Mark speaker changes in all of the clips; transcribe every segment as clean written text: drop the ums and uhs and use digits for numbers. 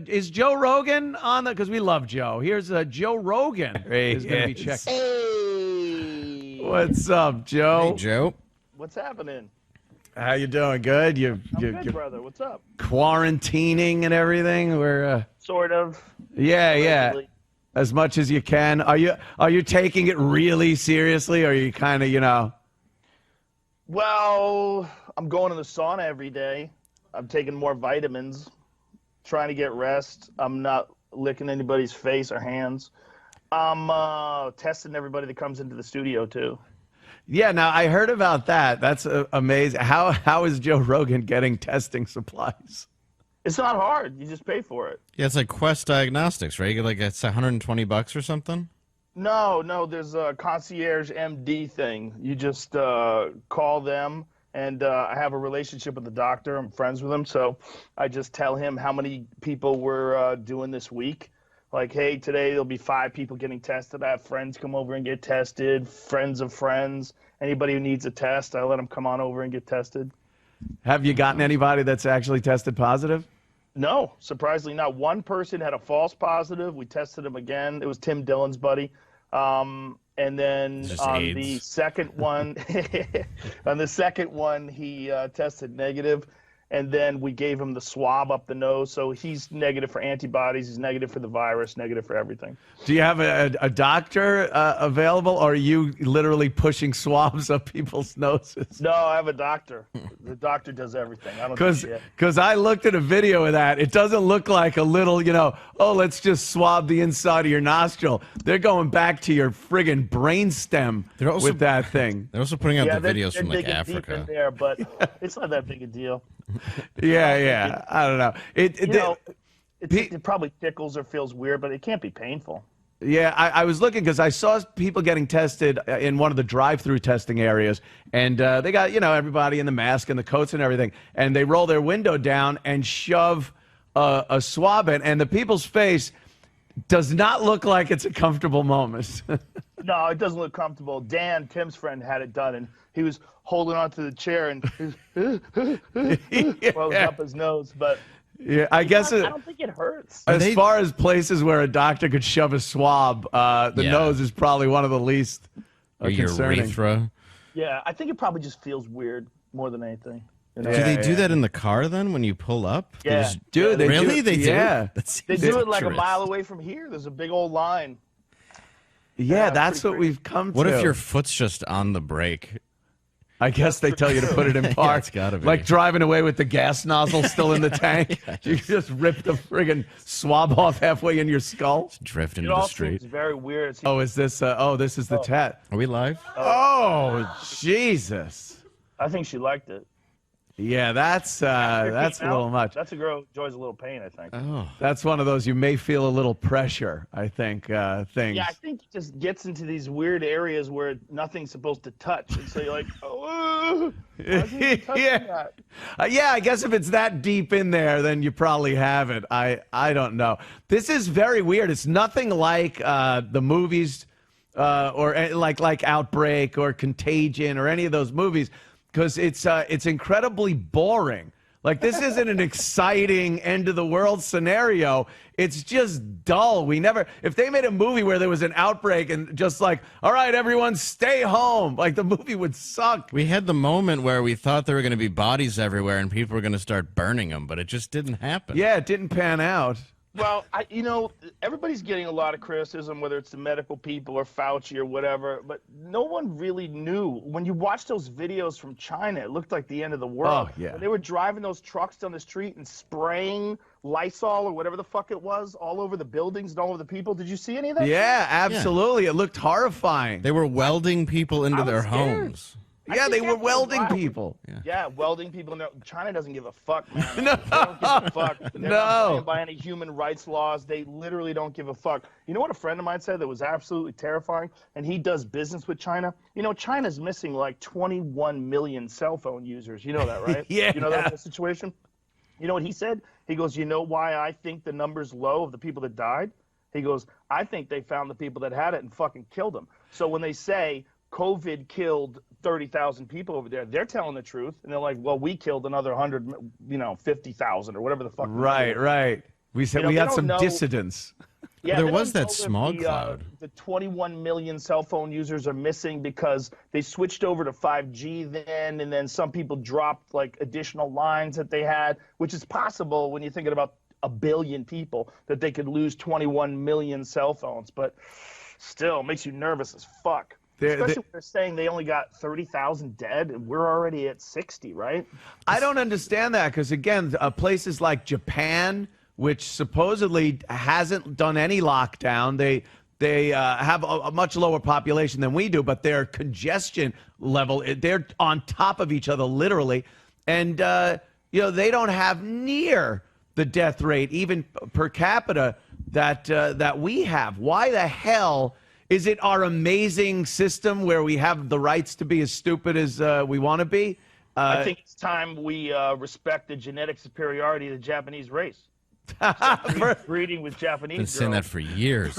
Speaker 1: is Joe Rogan on the? Because we love Joe. Here's Joe Rogan is going to be checking.
Speaker 2: Hey.
Speaker 1: What's up, Joe?
Speaker 3: Hey, Joe.
Speaker 2: What's happening?
Speaker 1: How you doing? Good.
Speaker 2: I'm good, brother. What's up?
Speaker 1: Quarantining and everything. We're
Speaker 2: sort of.
Speaker 1: yeah.
Speaker 2: Allegedly.
Speaker 1: As much as you can. Are you taking it really seriously, or are you kind of
Speaker 2: Well, I'm going to the sauna every day. I'm taking more vitamins, trying to get rest. I'm not licking anybody's face or hands. I'm testing everybody that comes into the studio too.
Speaker 1: Yeah, now I heard about that. That's amazing. How is Joe Rogan getting testing supplies?
Speaker 2: It's not hard. You just pay for it.
Speaker 3: Yeah, it's like Quest Diagnostics, right? You get like it's $120 or something.
Speaker 2: No, there's a concierge MD thing. You just call them, and I have a relationship with the doctor. I'm friends with him, so I just tell him how many people we're doing this week. Like, hey, today there'll be 5 people getting tested. I have friends come over and get tested, friends of friends. Anybody who needs a test, I let them come on over and get tested.
Speaker 1: Have you gotten anybody that's actually tested positive?
Speaker 2: No, surprisingly not. One person had a false positive. We tested him again. It was Tim Dillon's buddy. And then on
Speaker 3: AIDS.
Speaker 2: the second one, he tested negative. And then we gave him the swab up the nose. So he's negative for antibodies. He's negative for the virus, negative for everything.
Speaker 1: Do you have a doctor available, or are you literally pushing swabs up people's noses?
Speaker 2: No, I have a doctor. The doctor does everything. I don't do shit.
Speaker 1: Because I looked at a video of that. It doesn't look like a little, oh, let's just swab the inside of your nostril. They're going back to your friggin' brainstem with that thing.
Speaker 3: They're also putting out the videos
Speaker 2: they're
Speaker 3: from like
Speaker 2: digging
Speaker 3: Africa.
Speaker 2: deep in there, but it's not that big a deal.
Speaker 1: Yeah. I don't know.
Speaker 2: It probably tickles or feels weird, but it can't be painful.
Speaker 1: Yeah, I was looking because I saw people getting tested in one of the drive-through testing areas, and they got, everybody in the mask and the coats and everything, and they roll their window down and shove a swab in, and the people's face does not look like it's a comfortable moment.
Speaker 2: No, it doesn't look comfortable. Dan, Tim's friend, had it done, and he was holding onto the chair and well, up his nose, but
Speaker 1: yeah, I guess
Speaker 2: I don't think it hurts.
Speaker 1: As far as places where a doctor could shove a swab, the nose is probably one of the least concerning.
Speaker 3: Urethra.
Speaker 2: Yeah, I think it probably just feels weird more than anything.
Speaker 3: Do they do that in the car then when you pull up?
Speaker 2: Yeah.
Speaker 1: Dude,
Speaker 3: they really? They do?
Speaker 1: Yeah.
Speaker 2: They do it like a mile away from here. There's a big old line.
Speaker 1: Yeah, that's what we've come to.
Speaker 3: What if your foot's just on the brake?
Speaker 1: I guess they tell you to put it in park.
Speaker 3: Yeah, it's gotta be.
Speaker 1: Like driving away with the gas nozzle still in the tank. You just rip the friggin' swab off halfway in your skull.
Speaker 3: Just drift into
Speaker 2: It
Speaker 3: the
Speaker 2: all
Speaker 3: street.
Speaker 2: seems very weird.
Speaker 1: This is the tat.
Speaker 3: Are we live?
Speaker 1: Oh, Jesus.
Speaker 2: I think she liked it.
Speaker 1: Yeah, that's a little much.
Speaker 2: That's a girl who enjoys a little pain, I think.
Speaker 3: Oh.
Speaker 1: That's one of those you may feel a little pressure, I think, things.
Speaker 2: Yeah, I think it just gets into these weird areas where nothing's supposed to touch. And so you're like, why is he touching that?
Speaker 1: Yeah, I guess if it's that deep in there, then you probably have it. I don't know. This is very weird. It's nothing like the movies or like Outbreak or Contagion or any of those movies, because it's incredibly boring. Like, this isn't an exciting end of the world scenario. It's just dull. If they made a movie where there was an outbreak and just like, all right, everyone stay home, like, the movie would suck.
Speaker 3: We had the moment where we thought there were going to be bodies everywhere and people were going to start burning them, but it just didn't happen.
Speaker 1: Yeah, it didn't pan out.
Speaker 2: Well, everybody's getting a lot of criticism, whether it's the medical people or Fauci or whatever, but no one really knew. When you watch those videos from China, it looked like the end of the world.
Speaker 1: Oh, yeah.
Speaker 2: When they were driving those trucks down the street and spraying Lysol or whatever the fuck it was all over the buildings and all over the people. Did you see any of that?
Speaker 1: Yeah, absolutely. Yeah. It looked horrifying.
Speaker 3: They were welding people into their homes.
Speaker 1: Yeah, they were welding people.
Speaker 2: Yeah, welding people in there. China doesn't give a fuck, man. No. They don't give a fuck. They're not playing by any human rights laws. They literally don't give a fuck. You know what a friend of mine said that was absolutely terrifying? And he does business with China. China's missing like 21 million cell phone users. You know that, right?
Speaker 1: Yeah.
Speaker 2: You know that's the situation? You know what he said? He goes, you know why I think the number's low of the people that died? He goes, I think they found the people that had it and fucking killed them. So when they say COVID killed 30,000 people over there, they're telling the truth. And they're like, well, we killed another 50,000 or whatever the fuck.
Speaker 1: Right. We said
Speaker 2: You know,
Speaker 1: we
Speaker 2: they
Speaker 1: had
Speaker 2: don't
Speaker 1: some
Speaker 2: know-
Speaker 1: dissidents.
Speaker 2: Yeah,
Speaker 3: There
Speaker 2: they
Speaker 3: was
Speaker 2: don't
Speaker 3: that
Speaker 2: know if
Speaker 3: smog cloud.
Speaker 2: The 21 million cell phone users are missing because they switched over to 5G then, and then some people dropped like additional lines that they had, which is possible when you're thinking about a billion people that they could lose 21 million cell phones. But still, makes you nervous as fuck. Especially when they're saying they only got 30,000 dead, and we're already at 60, right?
Speaker 1: I don't understand that because, again, places like Japan, which supposedly hasn't done any lockdown, they have a much lower population than we do, but their congestion level, they're on top of each other literally, and they don't have near the death rate, even per capita, that we have. Why the hell? Is it our amazing system where we have the rights to be as stupid as we want to be?
Speaker 2: I think it's time we respect the genetic superiority of the Japanese race. Breeding with Japanese
Speaker 3: Been saying that
Speaker 2: girls.
Speaker 3: for years.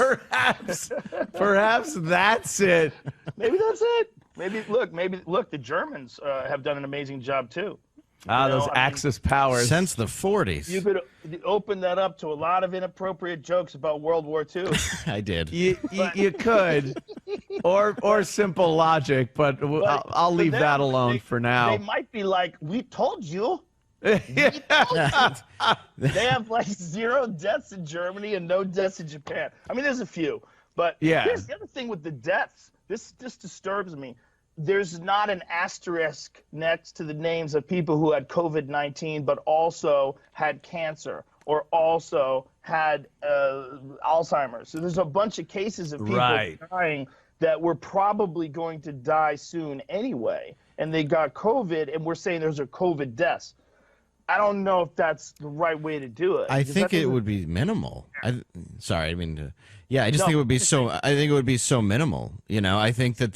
Speaker 1: Perhaps that's it.
Speaker 2: Maybe that's it. Maybe look, the Germans have done an amazing job too.
Speaker 1: Those Axis powers.
Speaker 3: Since the 40s.
Speaker 2: You could open that up to a lot of inappropriate jokes about World War II.
Speaker 3: I did.
Speaker 1: You could, or simple logic, but I'll leave that alone for now.
Speaker 2: They might be like, we told you. They have like 0 deaths in Germany and no deaths in Japan. I mean, there's a few, but here's the other thing with the deaths. This disturbs me. There's not an asterisk next to the names of people who had COVID-19 but also had cancer or also had Alzheimer's. So there's a bunch of cases of people dying that were probably going to die soon anyway, and they got COVID, and we're saying those are COVID deaths. I don't know if that's the right way to do it.
Speaker 3: I think it would be minimal. I think it would be so. I think it would be so minimal. I think that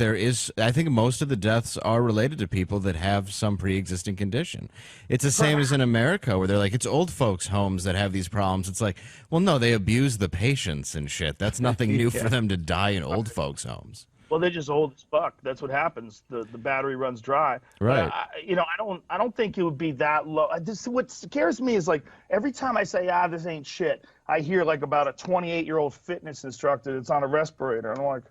Speaker 3: I think most of the deaths are related to people that have some pre-existing condition. It's the same as in America, where they're like, it's old folks' homes that have these problems. It's like, well, no, they abuse the patients and shit. That's nothing new for them to die in old folks' homes.
Speaker 2: Well, they're just old as fuck. That's what happens. The battery runs dry.
Speaker 3: Right.
Speaker 2: I don't think it would be that low. What scares me is like every time I say, this ain't shit, I hear like about a 28-year-old fitness instructor that's on a respirator. And I'm like,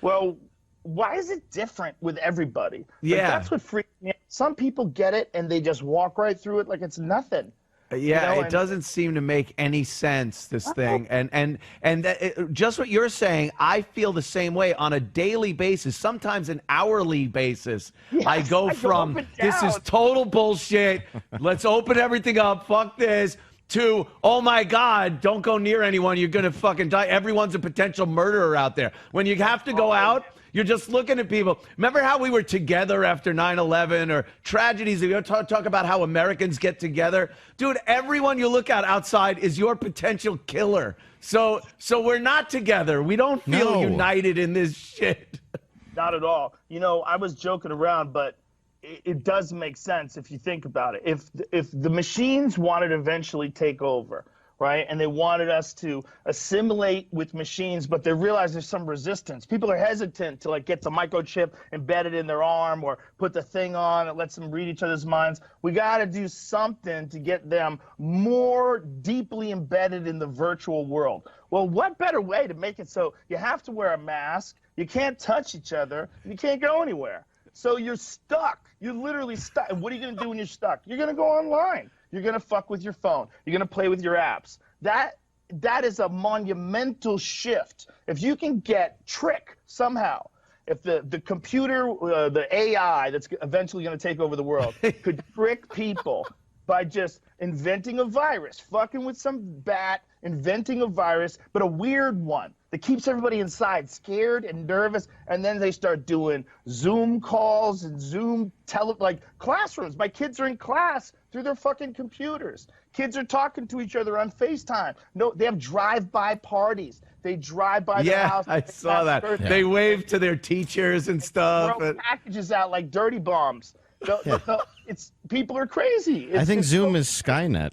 Speaker 2: well, why is it different with everybody?
Speaker 1: Yeah.
Speaker 2: Like, that's what freaks me out. Some people get it and they just walk right through it like it's nothing.
Speaker 1: Yeah, it doesn't seem to make any sense, this thing. And just what you're saying, I feel the same way on a daily basis, sometimes an hourly basis.
Speaker 2: Yes,
Speaker 1: I go from,
Speaker 2: up and
Speaker 1: this is
Speaker 2: down.
Speaker 1: total bullshit, let's open everything up, fuck this, to, oh my God, don't go near anyone, you're going to fucking die. Everyone's a potential murderer out there. When you have to go out, you're just looking at people. Remember how we were together after 9/11 or tragedies? We talk about how Americans get together. Dude, everyone you look at outside is your potential killer. So we're not together. We don't feel united in this shit.
Speaker 2: Not at all. I was joking around, but it does make sense if you think about it. If the machines wanted to eventually take over, right, and they wanted us to assimilate with machines, but they realize there's some resistance. People are hesitant to like get the microchip embedded in their arm or put the thing on that lets them read each other's minds. We got to do something to get them more deeply embedded in the virtual world. Well, what better way to make it so you have to wear a mask, you can't touch each other, you can't go anywhere. So you're stuck. You're literally stuck. And what are you going to do when you're stuck? You're going to go online. You're going to fuck with your phone. You're going to play with your apps. That is a monumental shift. If you can trick somehow, if the computer, the AI that's eventually going to take over the world could trick people by just inventing a virus, fucking with some bat, inventing a virus, but a weird one that keeps everybody inside scared and nervous, and then they start doing Zoom calls and Zoom like classrooms. My kids are in class through their fucking computers. Kids are talking to each other on FaceTime. No, they have drive-by parties. They drive by their house.
Speaker 1: I saw that.
Speaker 2: Birthday.
Speaker 1: They wave to their teachers and stuff.
Speaker 2: Throw packages out like dirty bombs. People are crazy.
Speaker 3: I think Zoom is Skynet.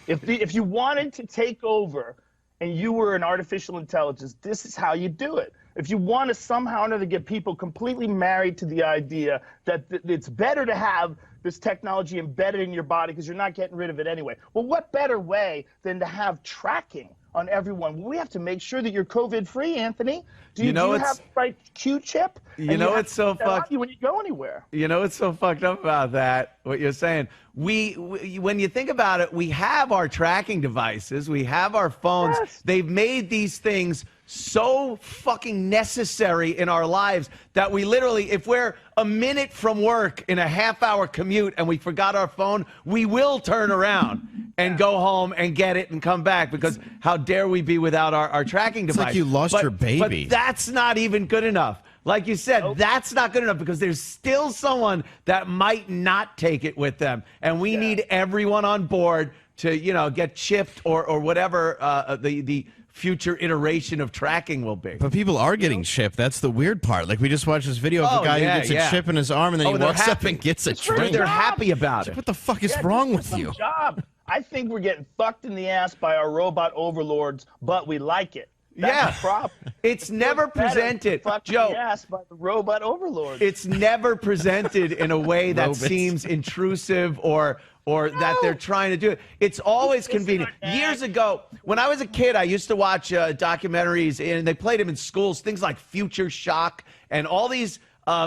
Speaker 2: If you wanted to take over and you were an artificial intelligence, this is how you do it. If you want to somehow or another get people completely married to the idea that it's better to have this technology embedded in your body because you're not getting rid of it anyway. Well, what better way than to have tracking on everyone? We have to make sure that you're COVID-free, Anthony. Do you have the right Q-chip?
Speaker 1: It's so fucked.
Speaker 2: When you go anywhere.
Speaker 1: You know what's so fucked up about that? What you're saying? We when you think about it, we have our tracking devices, we have our phones.
Speaker 2: Yes.
Speaker 1: They've made these things so fucking necessary in our lives that we literally, if we're a minute from work in a half-hour commute and we forgot our phone, we will turn around and go home and get it and come back, because how dare we be without our tracking device?
Speaker 3: It's like you lost your baby.
Speaker 1: But that's not even good enough. Like you said, that's not good enough, because there's still someone that might not take it with them. And we need everyone on board to, get chipped or whatever the future iteration of tracking will be.
Speaker 3: But people are getting chipped. That's the weird part. Like, we just watched this video of a guy who gets a chip in his arm, and then he walks up and gets a drink.
Speaker 1: They're happy about it.
Speaker 3: What the fuck is wrong with you?
Speaker 2: Job. I think we're getting fucked in the ass by our robot overlords, but we like it. That's the problem.
Speaker 1: It's never presented, Joe.
Speaker 2: Ass by the robot overlords.
Speaker 1: It's never presented in a way that seems intrusive or that they're trying to do it. It's always convenient. Years ago, when I was a kid, I used to watch documentaries, and they played them in schools, things like Future Shock and all these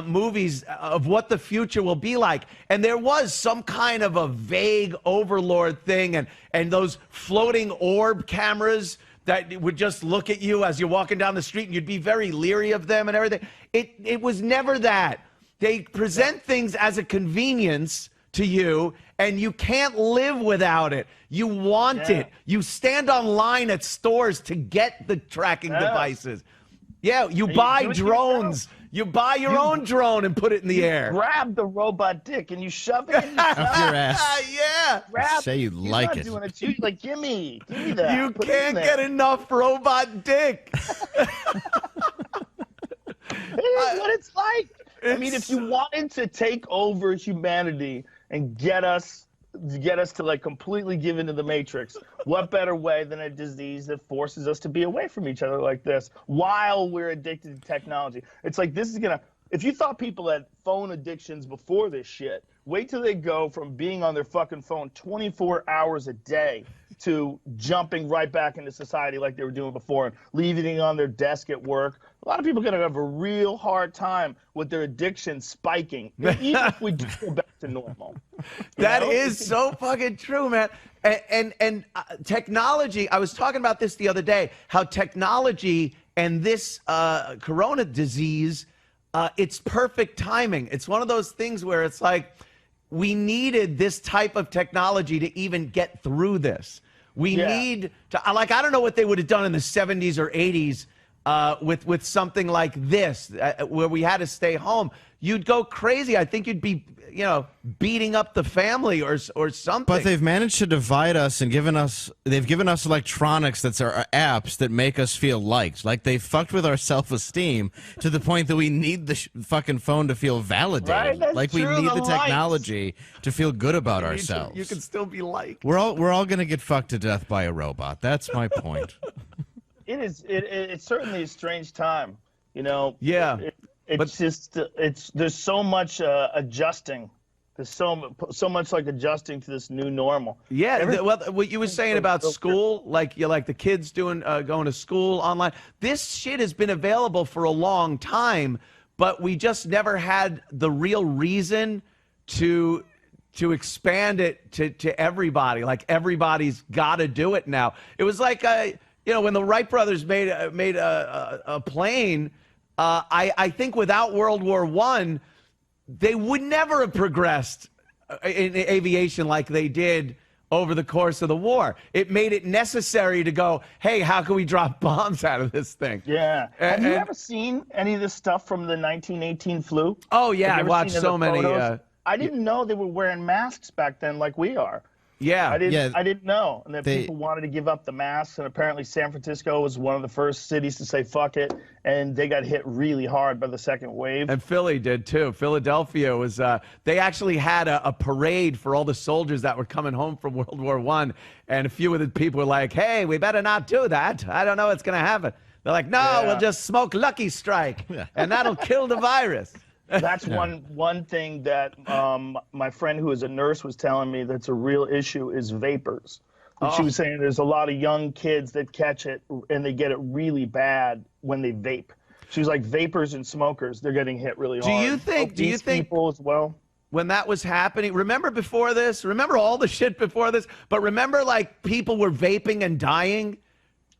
Speaker 1: movies of what the future will be like. And there was some kind of a vague overlord thing, and those floating orb cameras that would just look at you as you're walking down the street, and you'd be very leery of them and everything. It was never that. They present things as a convenience to you, and you can't live without it. You want it. You stand online at stores to get the tracking devices. Yeah, you buy drones. You buy your own drone and put it in the air.
Speaker 2: Grab the robot dick and you shove it in
Speaker 3: up your ass.
Speaker 2: Grab
Speaker 3: Say you like it.
Speaker 2: Doing it too. You're like, give me that.
Speaker 1: You can't get enough robot dick.
Speaker 2: It is what it's like. I mean, if you wanted to take over humanity and get us to like completely give into the Matrix, what better way than a disease that forces us to be away from each other like this while we're addicted to technology? It's like, this is gonna, if you thought people had phone addictions before this shit, wait till they go from being on their fucking phone 24 hours a day to jumping right back into society like they were doing before and leaving it on their desk at work. A lot of people are going to have a real hard time with their addiction spiking, even if we do go back to normal.
Speaker 1: That is so fucking true, man. And technology, I was talking about this the other day, how technology and this corona disease, it's perfect timing. It's one of those things where it's like, we needed this type of technology to even get through this. We need to, like, I don't know what they would have done in the 70s or 80s with something like this, where we had to stay home. You'd go crazy. I think you'd be, beating up the family or something.
Speaker 3: But they've managed to divide us and they've given us electronics that's our apps that make us feel liked. Like, they fucked with our self-esteem to the point that we need the fucking phone to feel validated.
Speaker 2: Right?
Speaker 3: Like, we need the technology to feel good about ourselves.
Speaker 1: You can still be liked.
Speaker 3: We're all going to get fucked to death by a robot. That's my point.
Speaker 2: It's certainly a strange time,
Speaker 1: Yeah.
Speaker 2: There's so much adjusting. There's so much like adjusting to this new normal.
Speaker 1: Yeah, what you were saying about school, like the kids doing going to school online. This shit has been available for a long time, but we just never had the real reason to expand it to everybody. Like, everybody's got to do it now. It was like when the Wright brothers made a plane. I think without World War I, they would never have progressed in aviation like they did over the course of the war. It made it necessary to go, hey, how can we drop bombs out of this thing?
Speaker 2: Yeah. Have you ever seen any of this stuff from the 1918 flu?
Speaker 1: Oh, yeah, I watched so many.
Speaker 2: I didn't know they were wearing masks back then like we are.
Speaker 1: Yeah.
Speaker 2: I didn't know. And that people wanted to give up the masks, and apparently San Francisco was one of the first cities to say fuck it, and they got hit really hard by the second wave.
Speaker 1: And Philly did too. Philadelphia was they actually had a parade for all the soldiers that were coming home from World War I, and a few of the people were like, hey, we better not do that. I don't know what's going to happen. They're like, no, we'll just smoke Lucky Strike, and that'll kill the virus.
Speaker 2: That's one thing that my friend who is a nurse was telling me that's a real issue is vapors. And she was saying there's a lot of young kids that catch it and they get it really bad when they vape. She was like, vapors and smokers, they're getting hit really hard.
Speaker 1: Do you think
Speaker 2: people as well?
Speaker 1: When that was happening, remember before this? Remember all the shit before this? But remember, like, people were vaping and dying?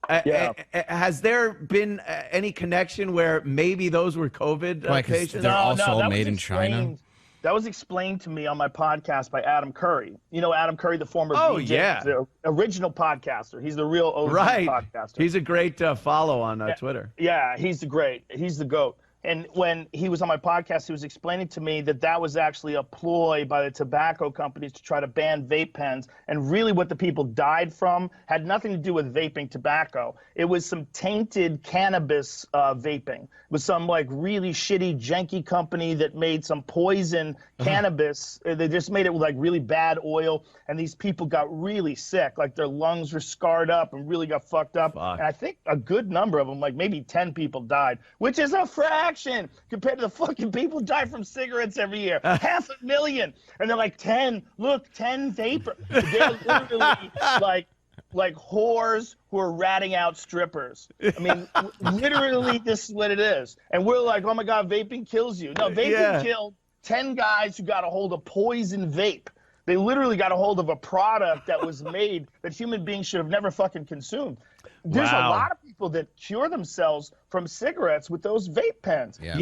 Speaker 2: Yeah.
Speaker 1: Has there been any connection where maybe those were COVID patients?
Speaker 3: They're also
Speaker 2: that
Speaker 3: made
Speaker 2: was
Speaker 3: in China.
Speaker 2: That was explained to me on my podcast by Adam Curry. You know Adam Curry, the former DJ,
Speaker 1: yeah.
Speaker 2: the original podcaster. He's the real OG podcaster.
Speaker 1: He's a great follow on Twitter.
Speaker 2: Yeah, he's the GOAT. And when he was on my podcast, he was explaining to me that that was actually a ploy by the tobacco companies to try to ban vape pens. And really what the people died from had nothing to do with vaping tobacco. It was some tainted cannabis vaping. It was some like really shitty, janky company that made some poison cannabis. They just made it with like really bad oil. And these people got really sick. Like their lungs were scarred up and really got fucked up.
Speaker 1: Fuck.
Speaker 2: And I think a good number of them, like maybe 10 people died, which is a fraction compared to the fucking people who die from cigarettes every year. 500,000. And they're like 10 vapor. They're literally like whores who are ratting out strippers. I mean, literally this is what it is. And we're like, oh my God, vaping kills you. No, vaping killed 10 guys who got a hold of poison vape. They literally got a hold of a product that was made that human beings should have never fucking consumed. There's a lot of people that cure themselves from cigarettes with those vape pens.
Speaker 1: Yeah.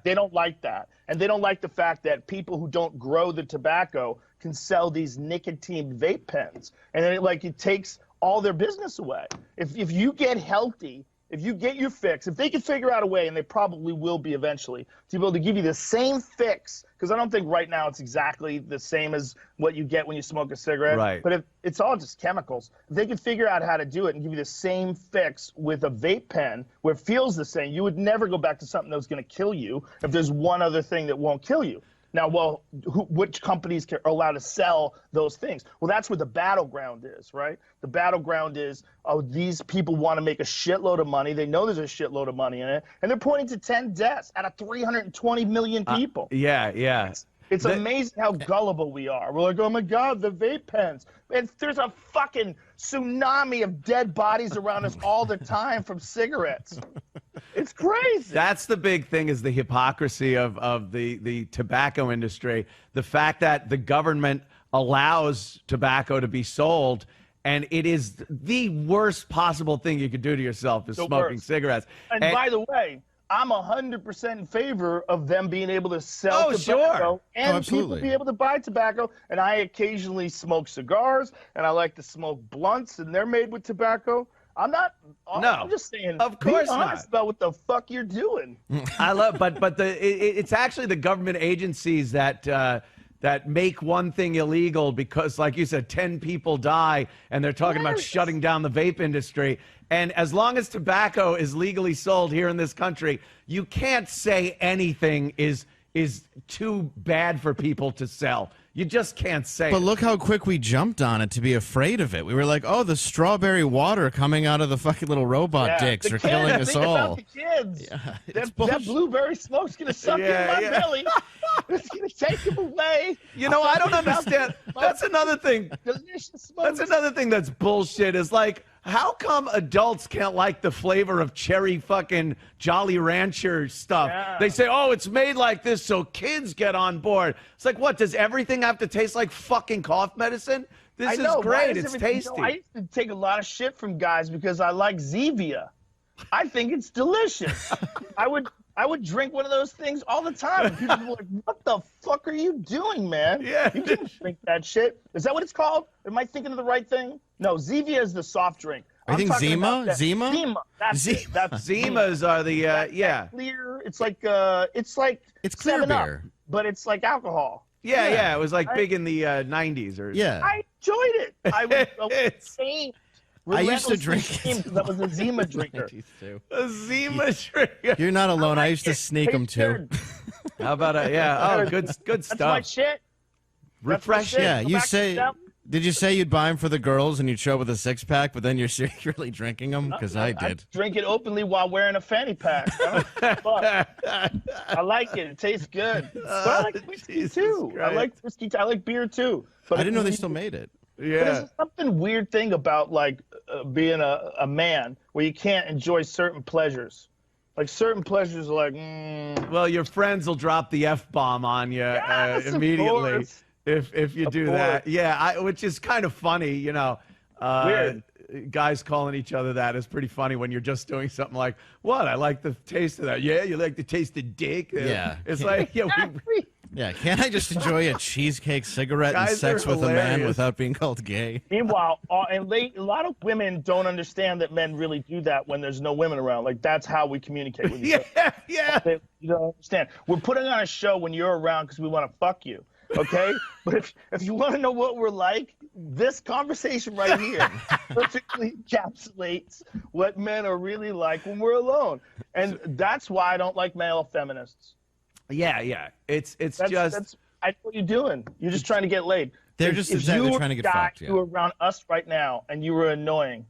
Speaker 2: They don't like that. And they don't like the fact that people who don't grow the tobacco can sell these nicotine vape pens. And then it takes all their business away. If you get healthy, if you get your fix, if they can figure out a way, and they probably will be eventually, to be able to give you the same fix, because I don't think right now it's exactly the same as what you get when you smoke a cigarette.
Speaker 1: Right.
Speaker 2: But if it's all just chemicals, if they can figure out how to do it and give you the same fix with a vape pen where it feels the same, you would never go back to something that was going to kill you if there's one other thing that won't kill you. Now, which companies are allowed to sell those things? Well, that's where the battleground is, right? The battleground is, these people want to make a shitload of money. They know there's a shitload of money in it, and they're pointing to 10 deaths out of 320 million people.
Speaker 1: Yeah.
Speaker 2: It's amazing how gullible we are. We're like, oh my God, the vape pens. And there's a fucking tsunami of dead bodies around us all the time from cigarettes. It's crazy.
Speaker 1: That's the big thing, is the hypocrisy of the tobacco industry. The fact that the government allows tobacco to be sold, and it is the worst possible thing you could do to yourself is smoking cigarettes.
Speaker 2: And by the way, I'm 100% in favor of them being able to sell tobacco and people be able to buy tobacco. And I occasionally smoke cigars, and I like to smoke blunts, and they're made with tobacco. I'm just saying.
Speaker 1: Of course
Speaker 2: be honest about what the fuck you're doing.
Speaker 1: I love, but it's actually the government agencies that make one thing illegal because, like you said, 10 people die, and they're talking about shutting down the vape industry. And as long as tobacco is legally sold here in this country, you can't say anything is too bad for people to sell. You just can't say
Speaker 3: But look how quick we jumped on it to be afraid of it. We were like, oh, the strawberry water coming out of the fucking little robot dicks are killing us all.
Speaker 2: About the kids.
Speaker 3: Yeah,
Speaker 2: that blueberry smoke's going to suck in my belly. It's going to take them away.
Speaker 1: You know, I don't understand. That's another thing.
Speaker 2: Delicious smoke.
Speaker 1: That's another thing that's bullshit, is like, how come adults can't like the flavor of cherry fucking Jolly Rancher stuff?
Speaker 2: Yeah.
Speaker 1: They say, oh, it's made like this so kids get on board. It's like, what, does everything have to taste like fucking cough medicine? This is great. It's tasty.
Speaker 2: I used to take a lot of shit from guys because I like Zevia. I think it's delicious. I would drink one of those things all the time. And people were like, what the fuck are you doing, man?
Speaker 1: Yeah.
Speaker 2: You can't drink that shit. Is that what it's called? Am I thinking of the right thing? No, Zevia is the soft drink.
Speaker 3: I think Zima?
Speaker 2: Zima? That's it.
Speaker 1: Zimas are the,
Speaker 2: clear. It's like
Speaker 3: it's clear
Speaker 2: 7 Up,
Speaker 3: beer.
Speaker 2: but it's like alcohol.
Speaker 1: Yeah. It was like big in the 90s.
Speaker 2: I enjoyed it. I was
Speaker 3: I used to drink it.
Speaker 2: Because I was a Zima drinker.
Speaker 1: A Zima drinker.
Speaker 3: You're not alone. I used to sneak them too.
Speaker 1: How about good stuff.
Speaker 2: That's my shit.
Speaker 1: Refreshing.
Speaker 3: Yeah, you say Did you say you'd buy them for the girls and you'd show up with a 6-pack, but then you're secretly drinking them? Because I did.
Speaker 2: I drink it openly while wearing a fanny pack. I like it. It tastes good. But I like whiskey too.
Speaker 1: Christ.
Speaker 2: I like whiskey. I like beer too. But
Speaker 3: I didn't know they still made it.
Speaker 2: But
Speaker 1: Yeah.
Speaker 2: there's something weird thing about like being a man where you can't enjoy certain pleasures. Like certain pleasures are like,
Speaker 1: Well, your friends will drop the F-bomb on you
Speaker 2: Yes, of
Speaker 1: immediately
Speaker 2: course.
Speaker 1: if you do that. Yeah, which is kind of funny, you know.
Speaker 2: Weird.
Speaker 1: Guys calling each other that is pretty funny when you're just doing something like, what? I like the taste of that. Yeah, you like the taste of dick?
Speaker 3: Yeah.
Speaker 1: It's like,
Speaker 3: Yeah, can't I just enjoy a cheesecake cigarette and
Speaker 1: Guys
Speaker 3: sex
Speaker 1: are
Speaker 3: with a man
Speaker 1: hilarious.
Speaker 3: without being called gay?
Speaker 2: Meanwhile, a lot of women don't understand that men really do that when there's no women around. Like that's how we communicate with each other.
Speaker 1: yeah.
Speaker 2: You don't understand. We're putting on a show when you're around because we want to fuck you, okay? But if you want to know what we're like, this conversation right here perfectly encapsulates what men are really like when we're alone. And that's why I don't like male feminists.
Speaker 1: Yeah. It's
Speaker 2: That's I know what you're doing. You're just trying to get laid.
Speaker 3: They're just exactly trying to get fucked.
Speaker 2: You were around us right now, and you were annoying,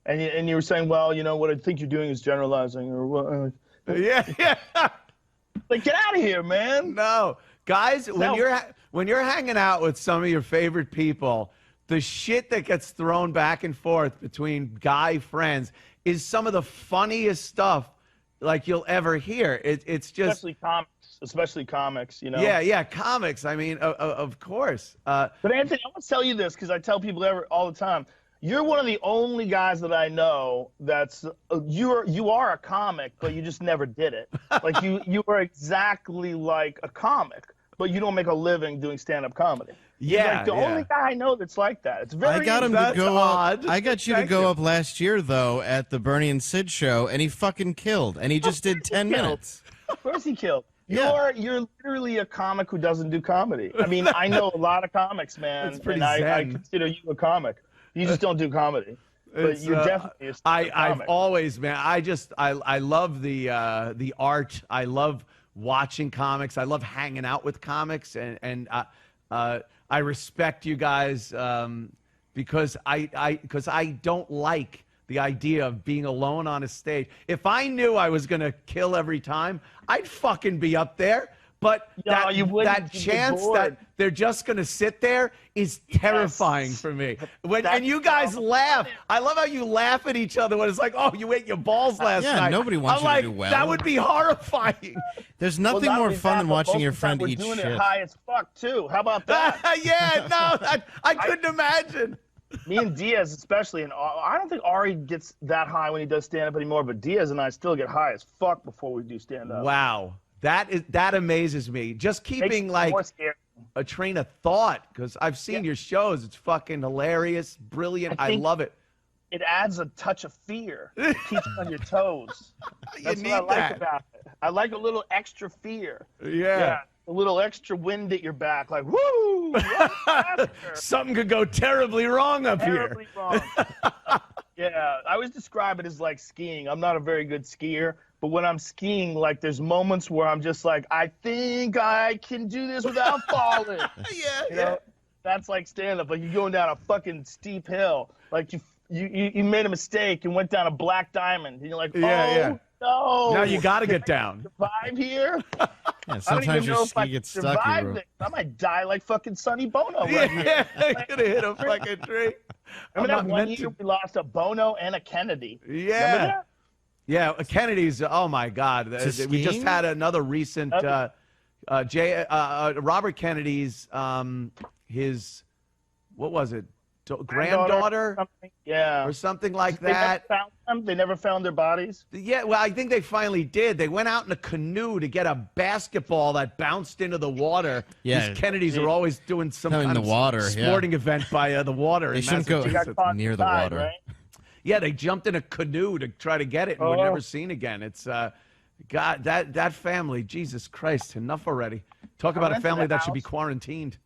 Speaker 2: and you were saying, well, you know what I think you're doing is generalizing, or what?
Speaker 1: Yeah.
Speaker 2: Like, get out of here, man.
Speaker 1: No, guys, when
Speaker 2: No.
Speaker 1: you're hanging out with some of your favorite people, the shit that gets thrown back and forth between guy friends is some of the funniest stuff like you'll ever hear. It's just
Speaker 2: Especially comics, you know.
Speaker 1: yeah, comics. I mean, of course.
Speaker 2: But Anthony, I want to tell you this because I tell people all the time. You're one of the only guys that I know that's you are a comic, but you just never did it. Like you are exactly like a comic, but you don't make a living doing stand-up comedy. You're
Speaker 1: Yeah,
Speaker 2: like the only guy I know that's like that. It's very.
Speaker 3: I got him to
Speaker 1: That's
Speaker 3: go
Speaker 1: odd.
Speaker 3: up. I got you to
Speaker 1: Thank
Speaker 3: go
Speaker 1: you.
Speaker 3: up last year though at the Bernie and Sid show, and he fucking killed. And he just did 10
Speaker 2: killed.
Speaker 3: minutes.
Speaker 2: Of course he killed.
Speaker 3: Yeah.
Speaker 2: You're literally a comic who doesn't do comedy. I mean, I know a lot of comics, man,
Speaker 1: That's pretty
Speaker 2: and I
Speaker 1: zen.
Speaker 2: consider you a comic. You just don't do comedy. But
Speaker 1: It's,
Speaker 2: you're definitely a stand-up
Speaker 1: I've
Speaker 2: comic.
Speaker 1: always, man. I love the art. I love watching comics. I love hanging out with comics, and I respect you guys because I don't like the idea of being alone on a stage. If I knew I was gonna kill every time, I'd fucking be up there. But
Speaker 2: No, you wouldn't.
Speaker 1: that
Speaker 2: You'd be
Speaker 1: chance
Speaker 2: bored.
Speaker 1: that they're just gonna sit there is terrifying for me. And you guys laugh. I love how you laugh at each other when it's like, oh, you ate your balls last
Speaker 3: Yeah,
Speaker 1: night.
Speaker 3: nobody wants
Speaker 1: I'm
Speaker 3: you to
Speaker 1: like,
Speaker 3: do well.
Speaker 1: that would be horrifying.
Speaker 3: There's
Speaker 2: Well,
Speaker 3: nothing
Speaker 2: not
Speaker 3: more
Speaker 2: only
Speaker 3: fun
Speaker 2: that,
Speaker 3: than
Speaker 2: but
Speaker 3: watching
Speaker 2: most
Speaker 3: your
Speaker 2: of the time
Speaker 3: friend
Speaker 2: we're
Speaker 3: eat
Speaker 2: doing
Speaker 3: shit.
Speaker 2: it high as fuck too. How about that?
Speaker 1: Yeah, no, I couldn't imagine.
Speaker 2: Me and Diaz especially, and I don't think Ari gets that high when he does stand up anymore. But Diaz and I still get high as fuck before we do stand up.
Speaker 1: Wow, that amazes me. Just keeping
Speaker 2: Makes
Speaker 1: like
Speaker 2: it more scary.
Speaker 1: a train of thought because I've seen your shows. It's fucking hilarious, brilliant. I
Speaker 2: think-
Speaker 1: love it.
Speaker 2: It adds a touch of fear. It keeps you on your toes. That's
Speaker 1: need
Speaker 2: what I like
Speaker 1: that.
Speaker 2: about it. I like a little extra fear.
Speaker 1: Yeah.
Speaker 2: A little extra wind at your back, like woo! run faster.
Speaker 1: Something could go terribly wrong up
Speaker 2: Terribly
Speaker 1: here.
Speaker 2: wrong. Yeah, I always describe it as like skiing. I'm not a very good skier, but when I'm skiing, like there's moments where I'm just like, I think I can do this without falling. You know, that's like stand up. Like you're going down a fucking steep hill. Like you made a mistake and went down a black diamond. And you're like, no.
Speaker 1: Now you got to get down.
Speaker 2: Survive here?
Speaker 3: Yeah,
Speaker 2: I don't
Speaker 3: sometimes
Speaker 2: even
Speaker 3: your
Speaker 2: know if I
Speaker 3: ski
Speaker 2: can
Speaker 3: gets stuck.
Speaker 2: survive this. I might die like fucking Sonny Bono right here.
Speaker 1: Yeah, could have hit a fucking tree.
Speaker 2: Remember that
Speaker 1: not
Speaker 2: one
Speaker 1: meant
Speaker 2: year
Speaker 1: to-
Speaker 2: we lost a Bono and a Kennedy? Remember
Speaker 1: Yeah.
Speaker 2: that?
Speaker 1: Yeah, Kennedy's. Oh my God, we just
Speaker 3: skiing?
Speaker 1: had another recent Robert Kennedy's his what was it, granddaughter
Speaker 2: Something? Yeah.
Speaker 1: or something like
Speaker 2: They never
Speaker 1: that.
Speaker 2: found them? They never found their bodies?
Speaker 1: Yeah, well, I think they finally did. They went out in a canoe to get a basketball that bounced into the water.
Speaker 3: Yeah.
Speaker 1: These Kennedys are always doing some
Speaker 3: In
Speaker 1: kind
Speaker 3: the
Speaker 1: of
Speaker 3: water, yeah.
Speaker 1: sporting event by the water.
Speaker 3: They
Speaker 1: in
Speaker 3: shouldn't go
Speaker 2: They got
Speaker 1: Massachusetts.
Speaker 2: caught
Speaker 3: near the
Speaker 2: inside,
Speaker 3: water.
Speaker 2: right?
Speaker 1: Yeah, they jumped in a canoe to try to get it and were
Speaker 2: Oh.
Speaker 1: never seen again. It's God, that family, Jesus Christ, enough already. Talk about a
Speaker 2: rented
Speaker 1: family
Speaker 2: a
Speaker 1: that should be
Speaker 2: house.
Speaker 1: quarantined.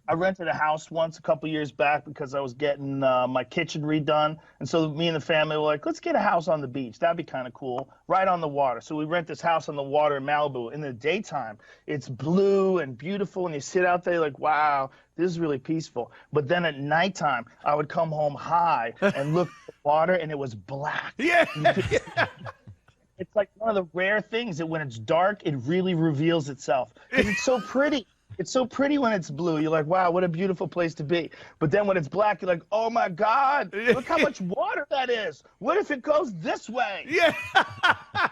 Speaker 2: I rented a house once a couple years back because I was getting my kitchen redone. And so me and the family were like, let's get a house on the beach. That'd be kind of cool, right on the water. So we rent this house on the water in Malibu. In the daytime, it's blue and beautiful. And you sit out there like, wow, this is really peaceful. But then at nighttime, I would come home high and look at the water, and it was black.
Speaker 1: Yeah.
Speaker 2: It's like one of the rare things that when it's dark, it really reveals itself. And it's so pretty. It's so pretty when it's blue. You're like, wow, what a beautiful place to be. But then when it's black, you're like, oh my God, look how much water that is. What if it goes this way?
Speaker 1: Yeah.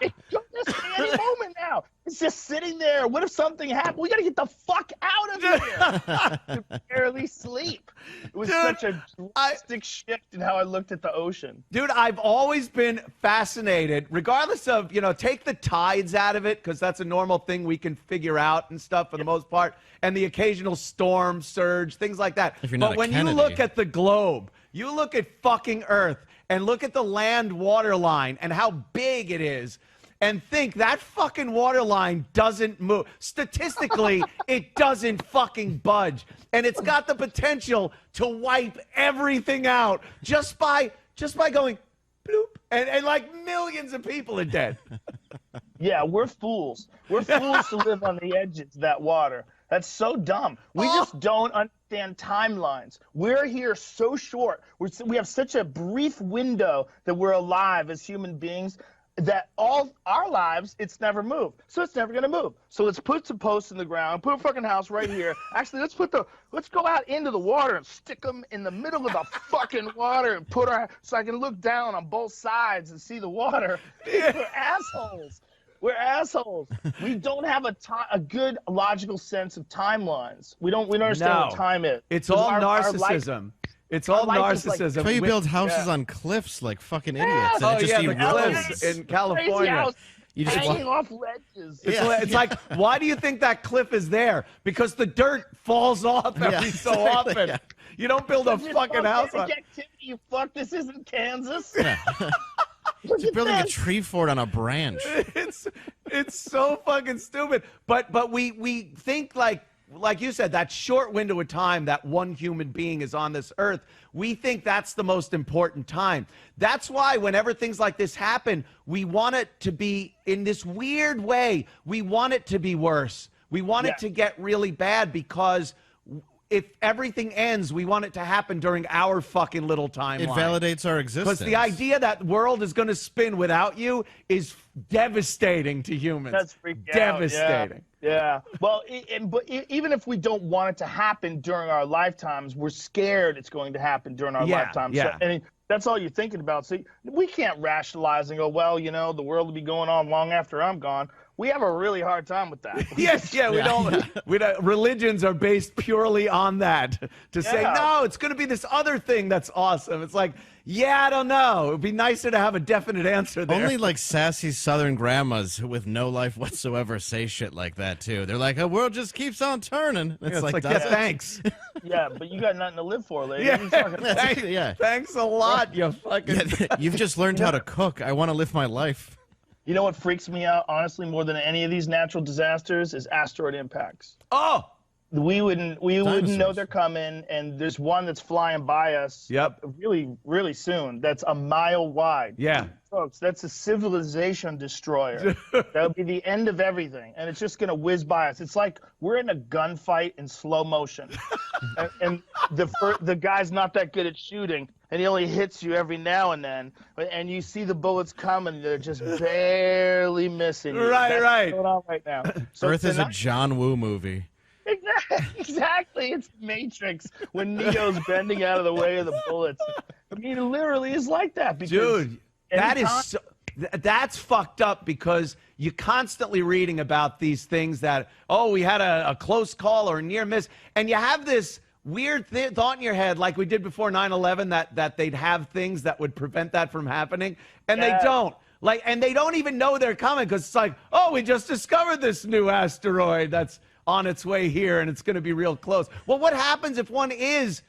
Speaker 2: It could just be any moment now. It's just sitting there. What if something happened? We got to get the fuck out of here. To barely sleep. It was such a drastic shift in how I looked at the ocean.
Speaker 1: Dude, I've always been fascinated, regardless of, take the tides out of it, because that's a normal thing we can figure out and stuff for the most part, and the occasional storm, surge, things like that. But when you look at the globe, you look at fucking Earth, and look at the land water line and how big it is, and think that fucking water line doesn't move. Statistically, it doesn't fucking budge. And it's got the potential to wipe everything out just by going bloop. And like millions of people are dead.
Speaker 2: Yeah, we're fools. We're fools to live on the edges of that water. That's so dumb. We just don't understand timelines. We're here so short. We have such a brief window that we're alive as human beings that all our lives, it's never moved. So it's never going to move. So let's put some posts in the ground, put a fucking house right here. Actually, let's go out into the water and stick them in the middle of the fucking water and so I can look down on both sides and see the water. We're assholes. We're assholes. We don't have a good logical sense of timelines. We don't understand what time is.
Speaker 1: It's all narcissism. It's all narcissism.
Speaker 3: That's why you build houses on cliffs like fucking idiots.
Speaker 1: Oh, yeah, the cliffs in California.
Speaker 3: You just
Speaker 2: hanging off ledges.
Speaker 1: It's like, why do you think that cliff is there? Because the dirt falls off every so often. Yeah. You don't build a fucking house on.
Speaker 2: You fuck, this isn't Kansas.
Speaker 3: Yeah. You're building a tree fort on a branch.
Speaker 1: It's so fucking stupid. But we think like you said, that short window of time that one human being is on this earth, we think that's the most important time. That's why whenever things like this happen, we want it to be in this weird way. We want it to be worse. We want it to get really bad because if everything ends, we want it to happen during our fucking little timeline.
Speaker 3: It validates our existence.
Speaker 1: Because the idea that the world is going to spin without you is devastating to humans.
Speaker 2: That's freaking
Speaker 1: devastating.
Speaker 2: Yeah. Well, but even if we don't want it to happen during our lifetimes, we're scared it's going to happen during our lifetimes.
Speaker 1: Yeah.
Speaker 2: So, and that's all you're thinking about. So we can't rationalize and go, well, the world will be going on long after I'm gone. We have a really hard time with that.
Speaker 1: We don't. Religions are based purely on that. To say, no, it's going to be this other thing that's awesome. It's like, I don't know. It would be nicer to have a definite answer there.
Speaker 3: Only like sassy Southern grandmas with no life whatsoever say shit like that too. They're like, the world just keeps on turning. It's like
Speaker 1: thanks.
Speaker 2: Yeah, but you got nothing to live for, lady.
Speaker 1: Thanks a lot, you fucking.
Speaker 3: You've just learned how to cook. I want to live my life.
Speaker 2: You know what freaks me out, honestly, more than any of these natural disasters is asteroid impacts.
Speaker 1: Oh!
Speaker 2: We wouldn't know they're coming, and there's one that's flying by us really, really soon that's a mile wide.
Speaker 1: Yeah.
Speaker 2: Folks, that's a civilization destroyer. That'll be the end of everything, and it's just going to whiz by us. It's like we're in a gunfight in slow motion, and the guy's not that good at shooting, and he only hits you every now and then, and you see the bullets coming, they're just barely missing you.
Speaker 1: Right.
Speaker 2: That's what's going on right now. So
Speaker 3: Earth is a John Woo movie.
Speaker 2: Exactly. It's Matrix when Neo's bending out of the way of the bullets. I mean, it literally is like that. Because
Speaker 1: dude, that's fucked up because you're constantly reading about these things that, we had a close call or a near miss. And you have this weird thought in your head, like we did before 9/11, that they'd have things that would prevent that from happening. And they don't. And they don't even know they're coming because it's like, we just discovered this new asteroid that's on its way here and it's going to be real close. Well, what happens if one is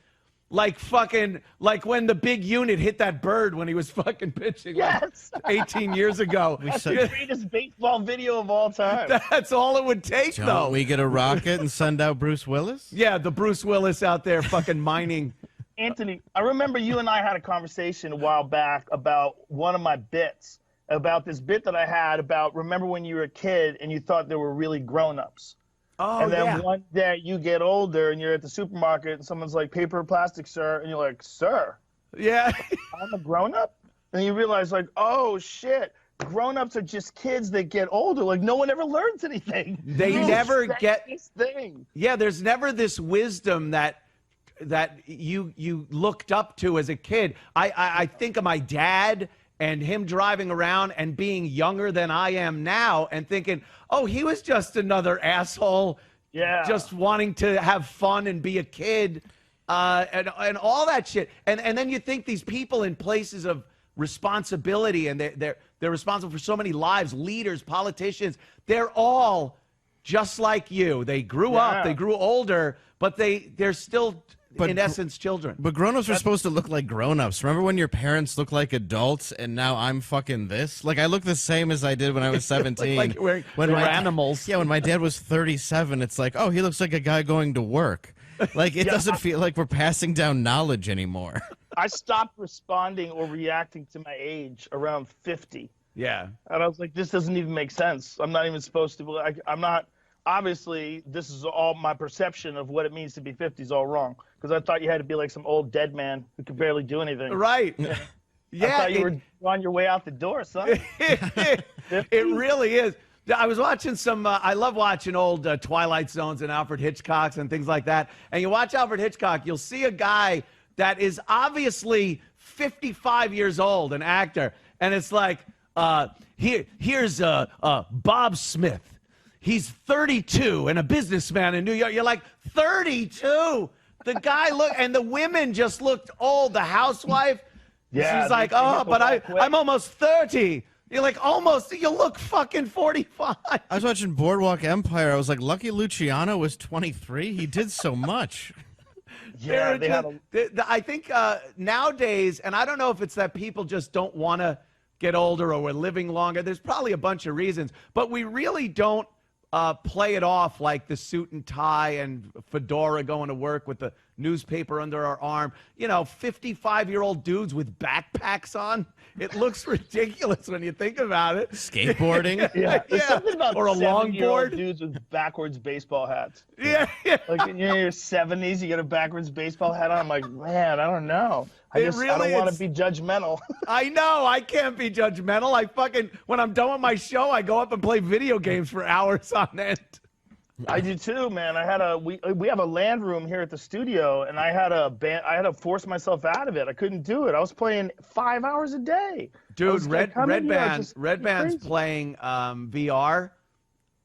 Speaker 1: like when the big unit hit that bird when he was fucking pitching
Speaker 2: Yes.
Speaker 1: 18 years ago.
Speaker 2: That's the greatest baseball video of all time.
Speaker 1: That's all it would take, though.
Speaker 3: Don't we get a rocket and send out Bruce Willis?
Speaker 1: Yeah, the Bruce Willis out there fucking mining.
Speaker 2: Anthony, I remember you and I had a conversation a while back about one of my bits, about this bit that I had about, remember when you were a kid and you thought they were really grown-ups?
Speaker 1: Oh,
Speaker 2: and then
Speaker 1: yeah.
Speaker 2: one day you get older and you're at the supermarket and someone's like, paper or plastic, sir? And you're like, sir,
Speaker 1: Yeah.
Speaker 2: I'm a grown-up? And you realize, like, oh, shit. Grown-ups are just kids that get older. Like, no one ever learns anything.
Speaker 1: They
Speaker 2: You
Speaker 1: never
Speaker 2: just
Speaker 1: get
Speaker 2: this thing.
Speaker 1: Yeah, there's never this wisdom that you looked up to as a kid. I think of my dad and him driving around and being younger than I am now and thinking, oh, he was just another asshole,
Speaker 2: Yeah.
Speaker 1: just wanting to have fun and be a kid, and all that shit. And then you think these people in places of responsibility, and they're responsible for so many lives, leaders, politicians, they're all just like you. They grew up, they grew older, but they're still in essence children.
Speaker 3: But grown-ups are supposed to look like grown-ups. Remember when your parents looked like adults and now I'm fucking this? Like, I look the same as I did when I was 17.
Speaker 1: Like we're animals.
Speaker 3: Yeah, when my dad was 37, it's like, oh, he looks like a guy going to work. Like, it doesn't feel like we're passing down knowledge anymore.
Speaker 2: I stopped responding or reacting to my age around 50.
Speaker 1: Yeah.
Speaker 2: And I was like, this doesn't even make sense. I'm not even supposed to be, I'm not, obviously, this is all my perception of what it means to be 50 is all wrong. Because I thought you had to be like some old dead man who could barely do anything.
Speaker 1: Right.
Speaker 2: I
Speaker 1: Yeah.
Speaker 2: thought you were on your way out the door, son.
Speaker 1: It really is. I was watching I love watching old Twilight Zones and Alfred Hitchcocks and things like that. And you watch Alfred Hitchcock, you'll see a guy that is obviously 55 years old, an actor. And it's like, here's Bob Smith. He's 32 and a businessman in New York. You're like, 32? The guy and the women just looked old. The housewife,
Speaker 2: Yeah,
Speaker 1: she's like,
Speaker 2: they
Speaker 1: oh,
Speaker 2: hit the
Speaker 1: but
Speaker 2: wall quick.
Speaker 1: I'm almost 30. You're like, almost, you look fucking 45.
Speaker 3: I was watching Boardwalk Empire. I was like, Lucky Luciano was 23. He did so much.
Speaker 2: Yeah, they had
Speaker 1: I think nowadays, and I don't know if it's that people just don't want to get older or we're living longer. There's probably a bunch of reasons, but we really don't play it off like the suit and tie and fedora going to work with the newspaper under our arm. You know, 55-year-old dudes with backpacks on. It looks ridiculous when you think about it.
Speaker 3: Skateboarding.
Speaker 2: Yeah, there's something about
Speaker 1: Or a
Speaker 2: 70-year-old
Speaker 1: longboard.
Speaker 2: dudes with backwards baseball hats.
Speaker 1: Yeah, yeah.
Speaker 2: Like in your 70s, you get a backwards baseball hat on. I'm like, man, I don't know. I
Speaker 1: It
Speaker 2: don't
Speaker 1: really
Speaker 2: want
Speaker 1: is-
Speaker 2: to be judgmental.
Speaker 1: I know. I can't be judgmental. When I'm done with my show, I go up and play video games for hours on end.
Speaker 2: I do too, man. We have a land room here at the studio, and I had to force myself out of it. I couldn't do it. I was playing 5 hours a day. I
Speaker 1: Dude,
Speaker 2: was like, how
Speaker 1: Red
Speaker 2: many hours?
Speaker 1: Band's
Speaker 2: Crazy.
Speaker 1: playing VR.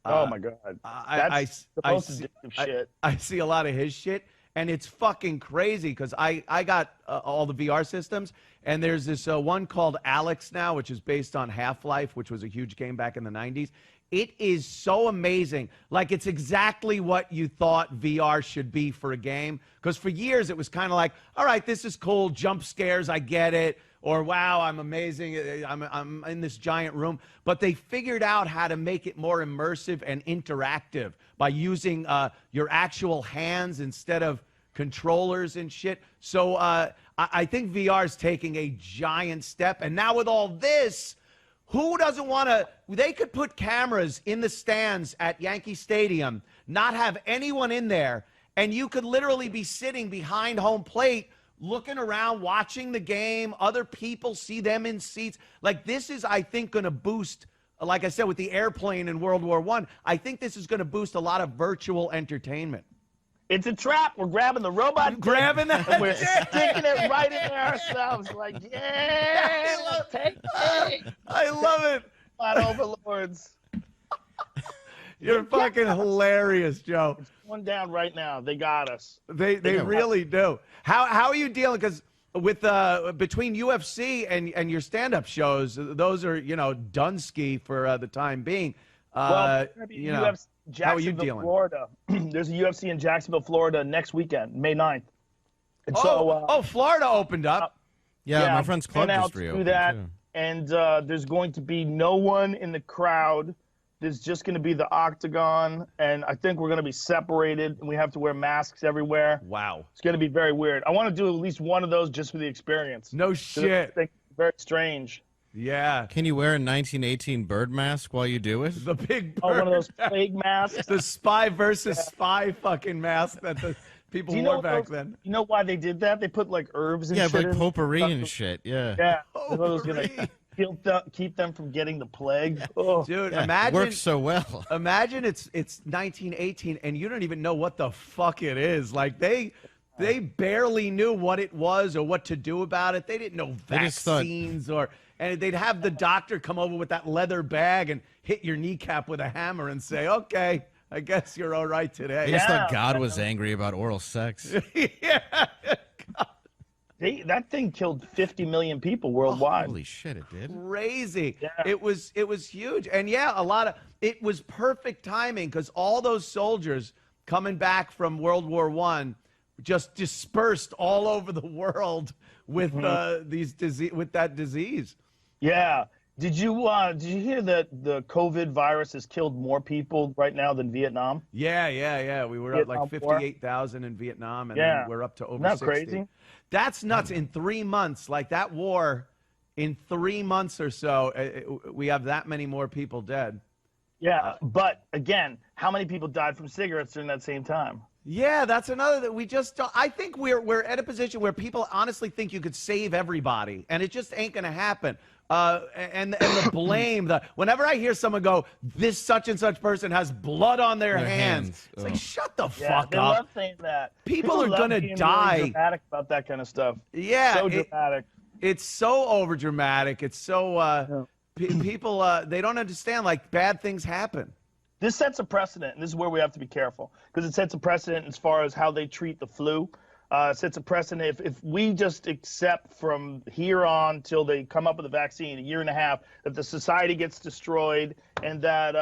Speaker 2: Oh my god, that's the most addictive shit.
Speaker 1: I see a lot of his shit, and it's fucking crazy because I got all the VR systems, and there's this one called Alex now, which is based on Half-Life, which was a huge game back in the 90s. It is so amazing. Like, it's exactly what you thought VR should be for a game. Because for years, it was kind of like, all right, this is cool, jump scares, I get it. Or, wow, I'm amazing, I'm in this giant room. But they figured out how to make it more immersive and interactive by using your actual hands instead of controllers and shit. So I think VR is taking a giant step. And now with all this, who doesn't want to? They could put cameras in the stands at Yankee Stadium, not have anyone in there, and you could literally be sitting behind home plate, looking around, watching the game. Other people see them in seats. Like, this is, I think, going to boost, like I said, with the airplane in World War I, I think this is going to boost a lot of virtual entertainment.
Speaker 2: It's a trap. We're grabbing the robot. dick,
Speaker 1: Grabbing that
Speaker 2: and we're
Speaker 1: dick.
Speaker 2: sticking it right in there ourselves. Like, yeah, take it.
Speaker 1: I love it.
Speaker 2: Flat overlords.
Speaker 1: You're fucking hilarious, Joe.
Speaker 2: It's going down right now. They got us.
Speaker 1: They really do. How are you dealing? Because with between UFC and your stand-up shows, those are, you know, Dunsky for the time being.
Speaker 2: Well,
Speaker 1: you know,
Speaker 2: UFC,
Speaker 1: how are you
Speaker 2: Jacksonville,
Speaker 1: dealing?
Speaker 2: Florida. There's a UFC in Jacksonville, Florida next weekend, May 9th. And
Speaker 1: Florida opened up.
Speaker 3: Yeah, my friend's club just reopened,
Speaker 2: that,
Speaker 3: too.
Speaker 2: and there's going to be no one in the crowd. There's just going to be the octagon, and I think we're going to be separated, and we have to wear masks everywhere.
Speaker 1: Wow.
Speaker 2: It's going to be very weird. I want to do at least one of those just for the experience.
Speaker 1: No shit.
Speaker 2: It's very strange.
Speaker 1: Yeah.
Speaker 3: Can you wear a 1918 bird mask while you do it?
Speaker 1: The big bird.
Speaker 2: Oh, one of those plague masks.
Speaker 1: The spy versus spy fucking mask that the people wore back then.
Speaker 2: You know why they did that? They put like herbs and shit
Speaker 3: like
Speaker 2: in
Speaker 3: potpourri and shit. Yeah.
Speaker 2: Yeah. It was going to keep them from getting the plague. Oh.
Speaker 1: Dude,
Speaker 3: Yeah,
Speaker 1: imagine
Speaker 3: it works so well.
Speaker 1: Imagine it's 1918 and you don't even know what the fuck it is. Like they barely knew what it was or what to do about it. They didn't know vaccines and they'd have the doctor come over with that leather bag and hit your kneecap with a hammer and say, "Okay, I guess you're all right today."
Speaker 3: I just thought God was angry about oral sex.
Speaker 1: Yeah.
Speaker 2: That thing killed 50 million people worldwide.
Speaker 3: Holy shit, it did.
Speaker 1: Crazy.
Speaker 2: Yeah.
Speaker 1: It was huge. And yeah, it was perfect timing because all those soldiers coming back from World War I just dispersed all over the world with with that disease.
Speaker 2: Yeah. Did you hear that the COVID virus has killed more people right now than Vietnam?
Speaker 1: Yeah. We were at like 58,000 in Vietnam, and then we're up to over 60.
Speaker 2: Crazy?
Speaker 1: That's nuts. In 3 months, like that war, in 3 months or so, we have that many more people dead.
Speaker 2: Yeah, but again, how many people died from cigarettes during that same time?
Speaker 1: Yeah, that's another that we just don't. I think we're at a position where people honestly think you could save everybody, and it just ain't gonna happen. And the blame, whenever I hear someone go, this such and such person has blood on their hands. It's like, shut the fuck
Speaker 2: they
Speaker 1: up.
Speaker 2: love saying that.
Speaker 1: People are
Speaker 2: love
Speaker 1: gonna
Speaker 2: being
Speaker 1: die.
Speaker 2: Really dramatic about that kind of stuff.
Speaker 1: Yeah,
Speaker 2: so dramatic.
Speaker 1: It's so over dramatic. It's so people they don't understand. Like bad things happen.
Speaker 2: This sets a precedent, and this is where we have to be careful because it sets a precedent as far as how they treat the flu. It sets a precedent. If we just accept from here on till they come up with a vaccine, a year and a half, that the society gets destroyed and that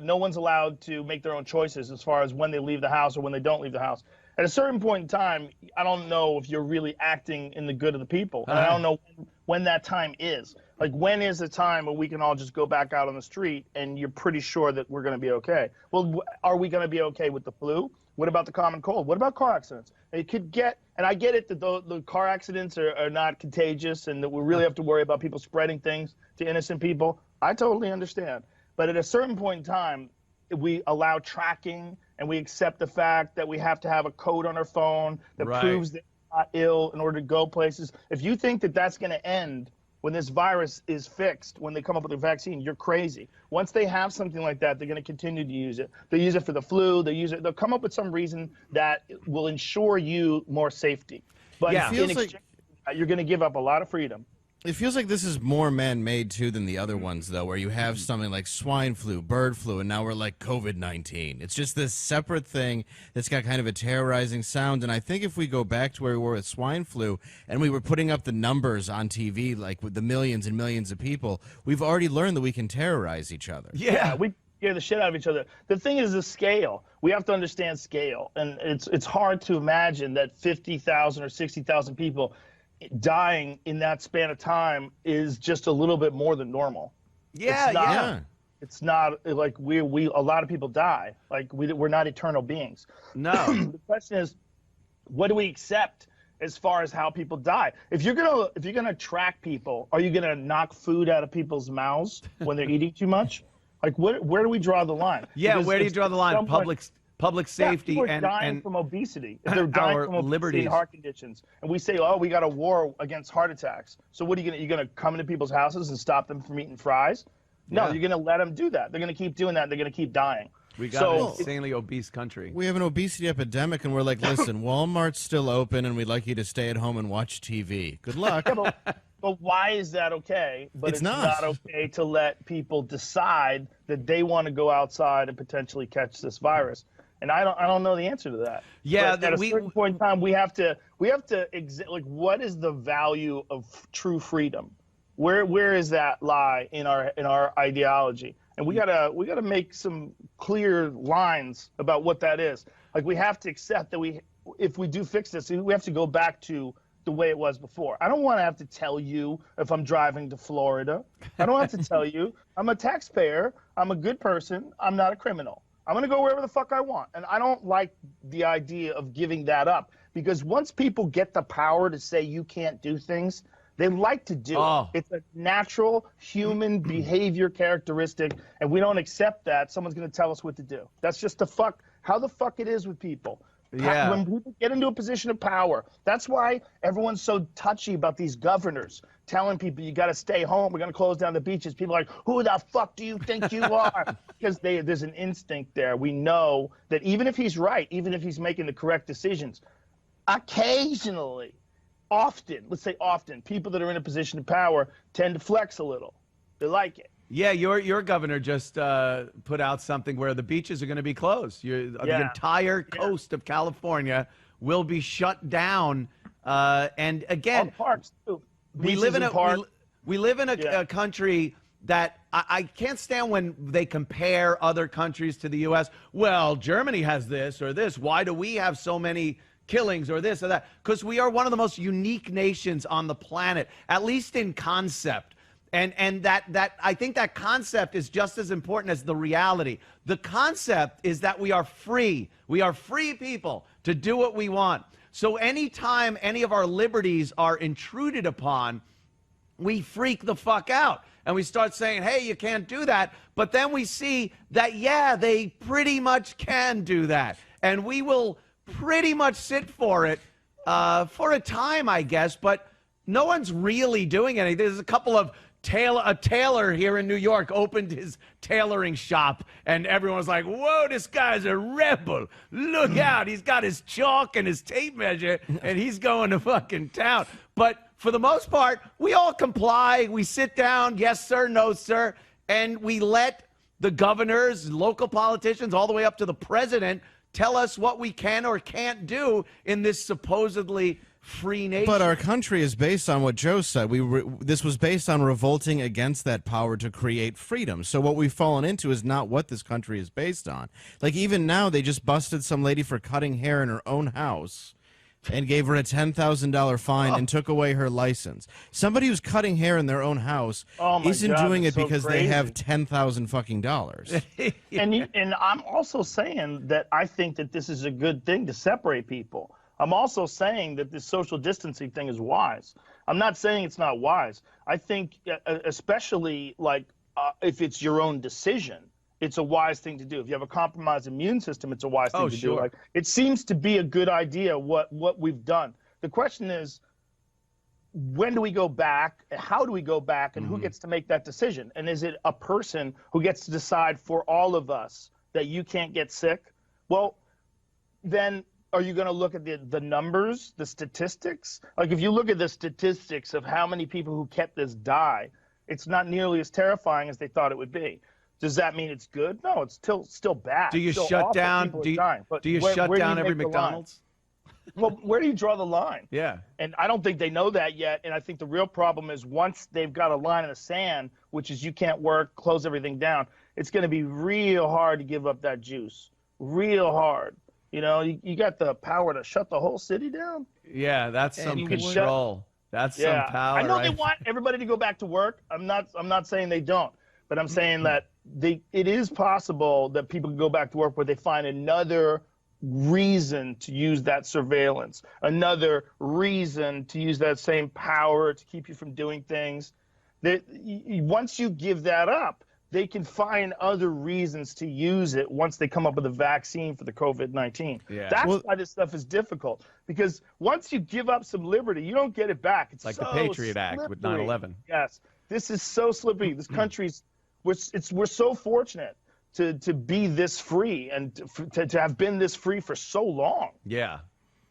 Speaker 2: no one's allowed to make their own choices as far as when they leave the house or when they don't leave the house. At a certain point in time, I don't know if you're really acting in the good of the people. And I don't know when that time is. Like, when is the time where we can all just go back out on the street and you're pretty sure that we're going to be okay? Well, are we going to be okay with the flu? What about the common cold? What about car accidents? It could get, and I get it that the car accidents are not contagious and that we really have to worry about people spreading things to innocent people. I totally understand. But at a certain point in time, we allow tracking and we accept the fact that we have to have a code on our phone that proves that we're not ill in order to go places. If you think that that's going to end when this virus is fixed, when they come up with a vaccine, you're crazy. Once they have something like that, they're going to continue to use it. They'll use it for the flu. They'll come up with some reason that will ensure you more safety. But in exchange, you're going to give up a lot of freedom.
Speaker 3: It feels like this is more man-made, too, than the other ones, though, where you have something like swine flu, bird flu, and now we're like COVID-19. It's just this separate thing that's got kind of a terrorizing sound, and I think if we go back to where we were with swine flu and we were putting up the numbers on TV, like with the millions and millions of people, we've already learned that we can terrorize each other.
Speaker 2: Yeah, we scare the shit out of each other. The thing is the scale. We have to understand scale, and it's hard to imagine that 50,000 or 60,000 people dying in that span of time is just a little bit more than normal. It's not like we a lot of people die. Like we're not eternal beings.
Speaker 1: No.
Speaker 2: The question is, what do we accept as far as how people die? If you're gonna track people, are you gonna knock food out of people's mouths when they're eating too much? Like where do we draw the line?
Speaker 1: Yeah, because where do you draw the line? Public safety
Speaker 2: people are dying from obesity. If they're dying from obesity and heart conditions, and we say, oh, we got a war against heart attacks. So what are you gonna come into people's houses and stop them from eating fries? No, you're gonna let them do that. They're gonna keep doing that. They're gonna keep dying.
Speaker 1: We got an insanely obese country.
Speaker 3: We have an obesity epidemic, and we're like, listen, Walmart's still open, and we'd like you to stay at home and watch TV. Good luck.
Speaker 2: But why is that okay? But it's not okay to let people decide that they want to go outside and potentially catch this virus. And I don't know the answer to that.
Speaker 1: Yeah,
Speaker 2: but at a certain point in time, we have to like, what is the value of true freedom? Where is that lie in our ideology? And we gotta make some clear lines about what that is. Like, we have to accept that if we do fix this, we have to go back to the way it was before. I don't want to have to tell you if I'm driving to Florida. I don't have to tell you. I'm a taxpayer. I'm a good person. I'm not a criminal. I'm going to go wherever the fuck I want. And I don't like the idea of giving that up, because once people get the power to say you can't do things, they like to do it. It's a natural human behavior characteristic, and we don't accept that. Someone's going to tell us what to do. That's just how the fuck it is with people.
Speaker 1: Yeah.
Speaker 2: When people get into a position of power, that's why everyone's so touchy about these governors telling people you got to stay home. We're going to close down the beaches. People are like, who the fuck do you think you are? Because there's an instinct there. We know that even if he's right, even if he's making the correct decisions, occasionally, often, let's say often, people that are in a position of power tend to flex a little. They like it.
Speaker 1: Yeah, your governor just put out something where the beaches are going to be closed. The entire coast of California will be shut down. And again,
Speaker 2: all parks too.
Speaker 1: we live in a country that I can't stand when they compare other countries to the U.S. Well, Germany has this or this. Why do we have so many killings or this or that? Because we are one of the most unique nations on the planet, at least in concept. And that I think that concept is just as important as the reality. The concept is that we are free. We are free people to do what we want. So anytime any of our liberties are intruded upon, we freak the fuck out. And we start saying, hey, you can't do that. But then we see that, yeah, they pretty much can do that. And we will pretty much sit for it for a time, I guess. But no one's really doing anything. There's a couple of a tailor here in New York opened his tailoring shop, and everyone was like, whoa, this guy's a rebel. Look out. He's got his chalk and his tape measure, and he's going to fucking town. But for the most part, we all comply. We sit down, yes, sir, no, sir, and we let the governors, local politicians, all the way up to the president tell us what we can or can't do in this supposedly free nation.
Speaker 3: But our country is based on what Joe said. This was based on revolting against that power to create freedom. So what we've fallen into is not what this country is based on. Like, even now, they just busted some lady for cutting hair in her own house and gave her a $10,000 fine and took away her license. Somebody who's cutting hair in their own house isn't doing it because they have $10,000 fucking dollars.
Speaker 2: and I'm also saying that I think that this is a good thing to separate people. I'm also saying that this social distancing thing is wise. I'm not saying it's not wise. I think especially like if it's your own decision, it's a wise thing to do. If you have a compromised immune system, it's a wise thing to do. Like, it seems to be a good idea what we've done. The question is, when do we go back? How do we go back? And who gets to make that decision? And is it a person who gets to decide for all of us that you can't get sick? Well, then are you going to look at the numbers, the statistics? Like, if you look at the statistics of how many people who kept this die, it's not nearly as terrifying as they thought it would be. Does that mean it's good? No, it's still bad.
Speaker 1: Do you shut down? Do you shut down every McDonald's?
Speaker 2: Well, where do you draw the line?
Speaker 1: Yeah.
Speaker 2: And I don't think they know that yet. And I think the real problem is once they've got a line in the sand, which is you can't work, close everything down, it's going to be real hard to give up that juice. Real hard. You know, you got the power to shut the whole city down.
Speaker 1: Yeah, that's some control. That's some power.
Speaker 2: I know they want everybody to go back to work. I'm not saying they don't, but I'm saying that it is possible that people can go back to work where they find another reason to use that surveillance, another reason to use that same power to keep you from doing things. Once you give that up, they can find other reasons to use it once they come up with a vaccine for the COVID-19.
Speaker 1: Yeah.
Speaker 2: That's why this stuff is difficult, because once you give up some liberty, you don't get it back. It's
Speaker 1: like
Speaker 2: so
Speaker 1: the Patriot Act
Speaker 2: slippery.
Speaker 1: with 9/11.
Speaker 2: Yes, this is so slippery. This country's we're so fortunate to be this free and to have been this free for so long.
Speaker 1: Yeah.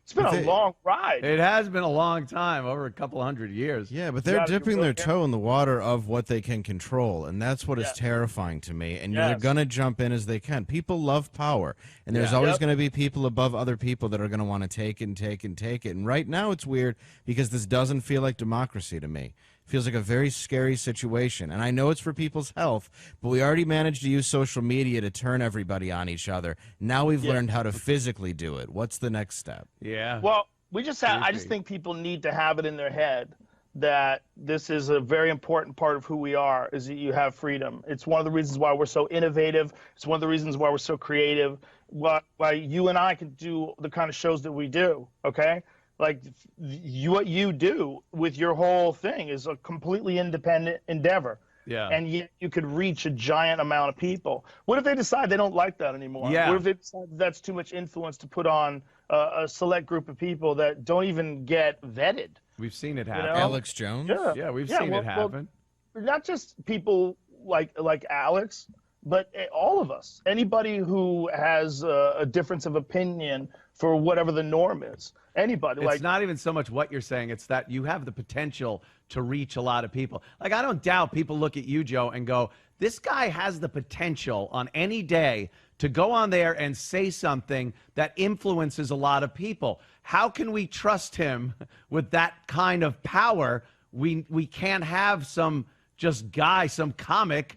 Speaker 2: It's been a long ride.
Speaker 1: It has been a long time, over a couple 100 years.
Speaker 3: Yeah, but they're dipping their toe in the water of what they can control, and that's what is terrifying to me. And they're going to jump in as they can. People love power, and there's always going to be people above other people that are going to want to take it and take it and take it. And right now it's weird because this doesn't feel like democracy to me. feels like a very scary situation. And I know it's for people's health, but we already managed to use social media to turn everybody on each other. Now we've learned how to physically do it. What's the next step?
Speaker 1: Yeah.
Speaker 2: Well, I just think people need to have it in their head that this is a very important part of who we are, is that you have freedom. It's one of the reasons why we're so innovative. It's one of the reasons why we're so creative, why you and I can do the kind of shows that we do, okay? Like, what you do with your whole thing is a completely independent endeavor.
Speaker 1: Yeah.
Speaker 2: And yet you could reach a giant amount of people. What if they decide they don't like that anymore?
Speaker 1: Yeah.
Speaker 2: What if they decide that's too much influence to put on a select group of people that don't even get vetted?
Speaker 1: We've seen it happen.
Speaker 2: You know?
Speaker 3: Alex Jones?
Speaker 1: Yeah, we've seen it happen.
Speaker 2: Well, not just people like Alex, but all of us. Anybody who has a difference of opinion for whatever the norm is. Anybody.
Speaker 1: It's not even so much what you're saying. It's that you have the potential to reach a lot of people. Like, I don't doubt people look at you, Joe, and go, this guy has the potential on any day to go on there and say something that influences a lot of people. How can we trust him with that kind of power? We can't have some just guy, some comic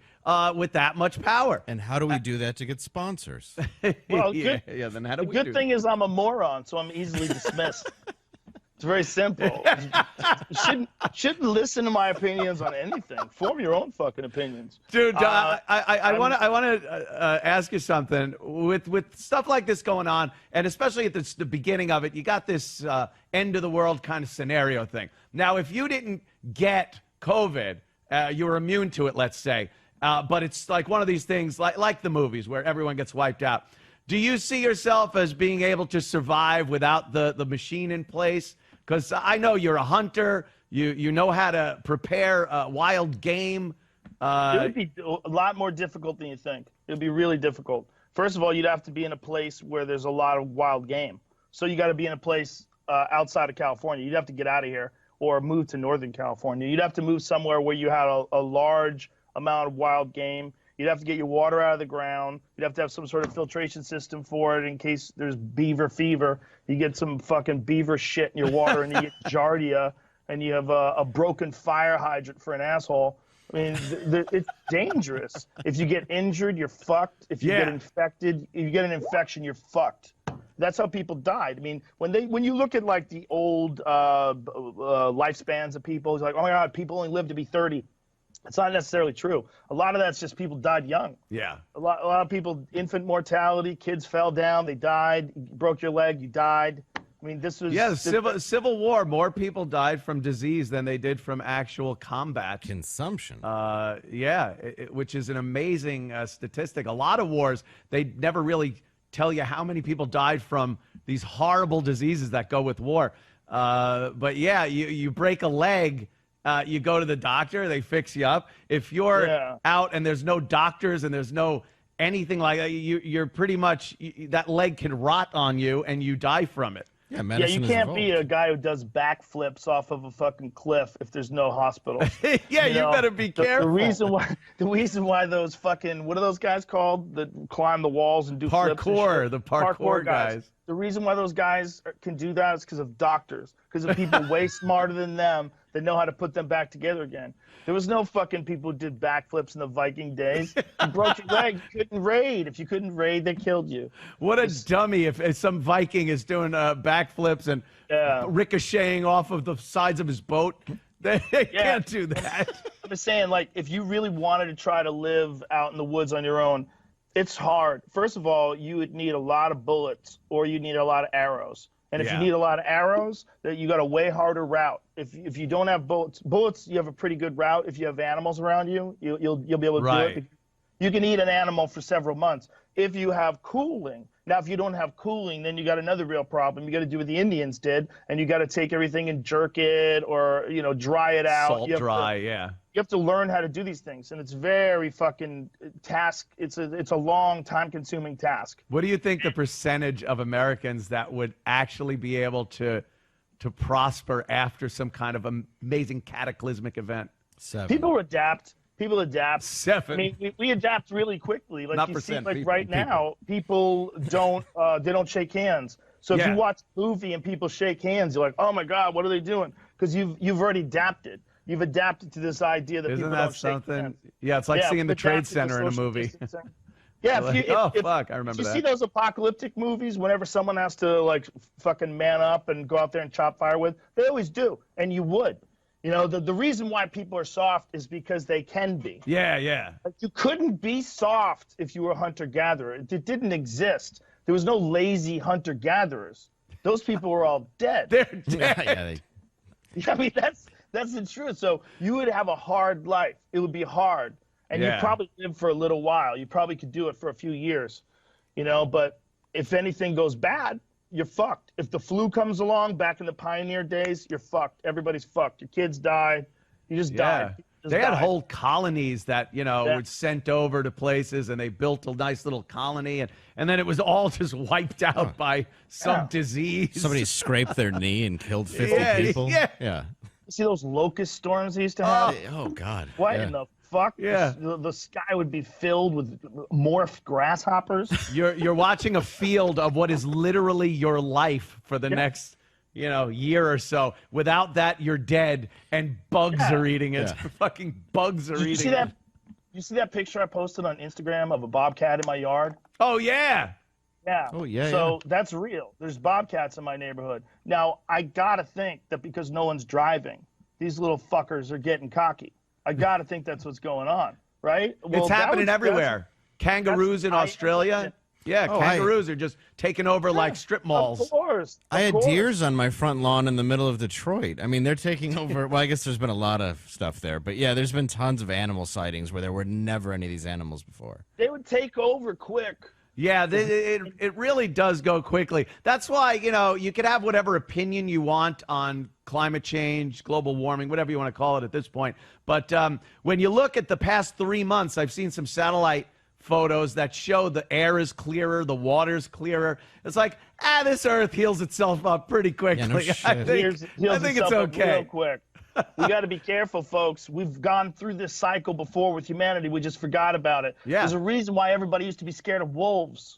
Speaker 1: with that much power.
Speaker 3: And how do we do that to get sponsors?
Speaker 2: Well,
Speaker 1: then how do we
Speaker 2: the good thing is I'm a moron, so I'm easily dismissed. It's very simple. You shouldn't listen to my opinions on anything. Form your own fucking opinions.
Speaker 1: Dude, I want to ask you something. With stuff like this going on, and especially at the beginning of it, you got this end of the world kind of scenario thing. Now, if you didn't get COVID, you were immune to it, let's say, but it's like one of these things like the movies where everyone gets wiped out. Do you see yourself as being able to survive without the machine in place? Because I know you're a hunter. You know how to prepare wild game.
Speaker 2: It would be a lot more difficult than you think. It would be really difficult. First of all, you'd have to be in a place where there's a lot of wild game. So you got to be in a place outside of California. You'd have to get out of here or move to Northern California. You'd have to move somewhere where you had a large amount of wild game. You'd have to get your water out of the ground. You'd have to have some sort of filtration system for it in case there's beaver fever. You get some fucking beaver shit in your water and you get giardia and you have a broken fire hydrant for an asshole. I mean, it's dangerous. If you get injured, you're fucked. If you get infected, if you get an infection, you're fucked. That's how people died. I mean, when you look at like the old lifespans of people, it's like, oh my God, people only live to be 30. It's not necessarily true. A lot of that's just people died young.
Speaker 1: Yeah.
Speaker 2: A lot of people, infant mortality, kids fell down, they died, you broke your leg, you died. I mean, this was...
Speaker 1: Yeah, Civil War, more people died from disease than they did from actual combat.
Speaker 3: Consumption.
Speaker 1: Which is an amazing statistic. A lot of wars, they never really tell you how many people died from these horrible diseases that go with war. But yeah, you break a leg... you go to the doctor, they fix you up. If you're out and there's no doctors and there's no anything like that, you're pretty much, that leg can rot on you and you die from it.
Speaker 3: Yeah, medicine
Speaker 2: you can't be a guy who does backflips off of a fucking cliff if there's no hospital.
Speaker 1: Yeah, you better be careful.
Speaker 2: The reason why those fucking, what are those guys called that climb the walls and do flips and shit?
Speaker 1: The parkour guys.
Speaker 2: The reason why those guys can do that is because of doctors, because of people way smarter than them that know how to put them back together again. There was no fucking people who did backflips in the Viking days. You broke your leg, you couldn't raid. If you couldn't raid, they killed you.
Speaker 1: What a dummy if some Viking is doing backflips and ricocheting off of the sides of his boat. They can't do that.
Speaker 2: I'm just saying, like, if you really wanted to try to live out in the woods on your own, it's hard. First of all, you would need a lot of bullets or you need a lot of arrows. And if you need a lot of arrows, that you got a way harder route. If you don't have bullets, you have a pretty good route. If you have animals around you, you'll be able to do it. You can eat an animal for several months. If you have cooling, now if you don't have cooling, then you got another real problem. You got to do what the Indians did, and you got to take everything and jerk it or dry it out.
Speaker 1: Salt dry, yeah.
Speaker 2: You have to learn how to do these things, and it's very fucking task. It's a long, time-consuming task.
Speaker 1: What do you think the percentage of Americans that would actually be able to prosper after some kind of amazing cataclysmic event?
Speaker 3: 7.
Speaker 2: People adapt.
Speaker 1: 7.
Speaker 2: I mean, we adapt really quickly. Like not you see, like right now, people don't they don't shake hands. So if you watch a movie and people shake hands, you're like, oh my God, what are they doing? Because you've already adapted. you've adapted to this idea that
Speaker 1: Isn't
Speaker 2: people
Speaker 1: that
Speaker 2: don't shake
Speaker 1: something?
Speaker 2: hands.
Speaker 1: Yeah, it's like seeing
Speaker 2: we've
Speaker 1: the Trade
Speaker 2: adapted to
Speaker 1: Center in a
Speaker 2: social
Speaker 1: movie.
Speaker 2: distancing. Yeah,
Speaker 1: Fuck, I remember
Speaker 2: you
Speaker 1: that.
Speaker 2: see those apocalyptic movies, whenever someone has to like fucking man up and go out there and chop firewood, they always do, and you would. You know, the reason why people are soft is because they can be.
Speaker 1: Yeah, yeah.
Speaker 2: Like, you couldn't be soft if you were a hunter-gatherer. It didn't exist. There was no lazy hunter-gatherers. Those people were all dead.
Speaker 1: They're dead.
Speaker 2: I mean, that's the truth. So you would have a hard life. It would be hard. And you'd probably live for a little while. You probably could do it for a few years, you know, but if anything goes bad, you're fucked. If the flu comes along back in the pioneer days, you're fucked. Everybody's fucked. Your kids died. You just died.
Speaker 1: They had whole colonies that, you know, were sent over to places, and they built a nice little colony, and then it was all just wiped out by some disease.
Speaker 3: Somebody scraped their knee and killed 50 people.
Speaker 2: Yeah. See those locust storms they used to have?
Speaker 3: Oh God.
Speaker 2: What in the fuck?
Speaker 1: Yeah.
Speaker 2: The sky would be filled with morphed grasshoppers.
Speaker 1: You're watching a field of what is literally your life for the next, you know, year or so. Without that, you're dead, and bugs are eating it. Fucking bugs are eating it.
Speaker 2: You see that picture I posted on Instagram of a bobcat in my yard?
Speaker 1: Oh, yeah.
Speaker 2: Yeah.
Speaker 3: Oh, yeah.
Speaker 2: So that's real. There's bobcats in my neighborhood. Now, I got to think that because no one's driving, these little fuckers are getting cocky. I got to think that's what's going on, right? Well,
Speaker 1: it's happening everywhere. Kangaroos in Australia. Yeah, kangaroos are just taking over like strip malls.
Speaker 2: Of course.
Speaker 3: I had deers on my front lawn in the middle of Detroit. I mean, they're taking over. Well, I guess there's been a lot of stuff there. But yeah, there's been tons of animal sightings where there were never any of these animals before.
Speaker 2: They would take over quick.
Speaker 1: Yeah, it really does go quickly. That's why, you know, you could have whatever opinion you want on climate change, global warming, whatever you want to call it at this point. But when you look at the past 3 months, I've seen some satellite photos that show the air is clearer, the water's clearer. It's like, this Earth heals itself up pretty quickly.
Speaker 3: Yeah, no shit.
Speaker 1: I think it's okay.
Speaker 2: Real quick. We got to be careful, folks. We've gone through this cycle before with humanity. We just forgot about it.
Speaker 1: Yeah.
Speaker 2: There's a reason why everybody used to be scared of wolves.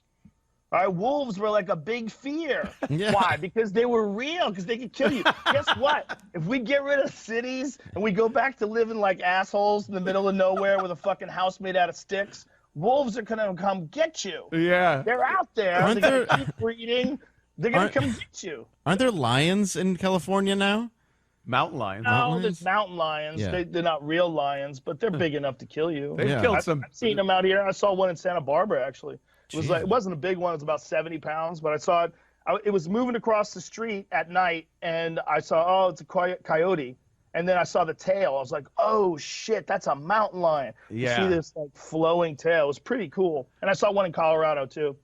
Speaker 2: All right, wolves were like a big fear.
Speaker 3: Yeah.
Speaker 2: Why? Because they were real, because they could kill you. Guess what? If we get rid of cities and we go back to living like assholes in the middle of nowhere with a fucking house made out of sticks, wolves are going to come get you.
Speaker 1: Yeah.
Speaker 2: They're out there. They're going to keep breeding. They're going to come get you.
Speaker 3: Aren't there lions in California now?
Speaker 1: Mountain lions.
Speaker 2: No, there's mountain lions.
Speaker 3: Yeah.
Speaker 2: They're not real lions, but they're big enough to kill you.
Speaker 1: They've killed some.
Speaker 2: I've seen them out here. I saw one in Santa Barbara, actually. It wasn't a big one. It was about 70 pounds, but I saw it. It was moving across the street at night, and I saw, it's a coyote. And then I saw the tail. I was like, oh, shit, that's a mountain lion.
Speaker 1: Yeah.
Speaker 2: You see this like flowing tail. It was pretty cool. And I saw one in Colorado, too,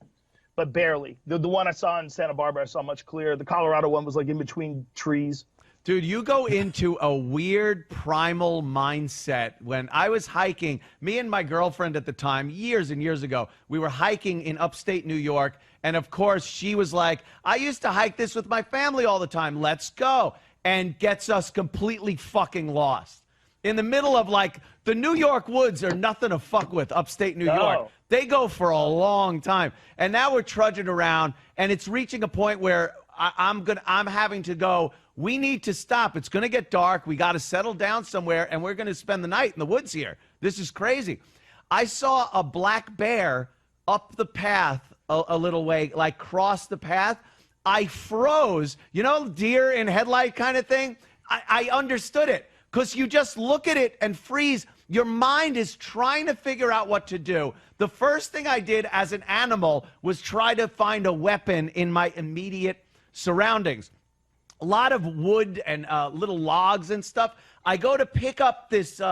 Speaker 2: but barely. The one I saw in Santa Barbara, I saw much clearer. The Colorado one was like in between trees.
Speaker 1: Dude, you go into a weird primal mindset. When I was hiking, me and my girlfriend at the time, years and years ago, we were hiking in upstate New York. And of course, she was like, I used to hike this with my family all the time. Let's go. And gets us completely fucking lost. In the middle of like, the New York woods are nothing to fuck with, upstate New York. They go for a long time. And now we're trudging around, and it's reaching a point where I'm having to go, we need to stop. It's going to get dark. We got to settle down somewhere, and we're going to spend the night in the woods here. This is crazy. I saw a black bear up the path a little way, like cross the path. I froze. You know, deer in headlight kind of thing? I understood it, because you just look at it and freeze. Your mind is trying to figure out what to do. The first thing I did as an animal was try to find a weapon in my immediate surroundings. A lot of wood and little logs and stuff. I go to pick up this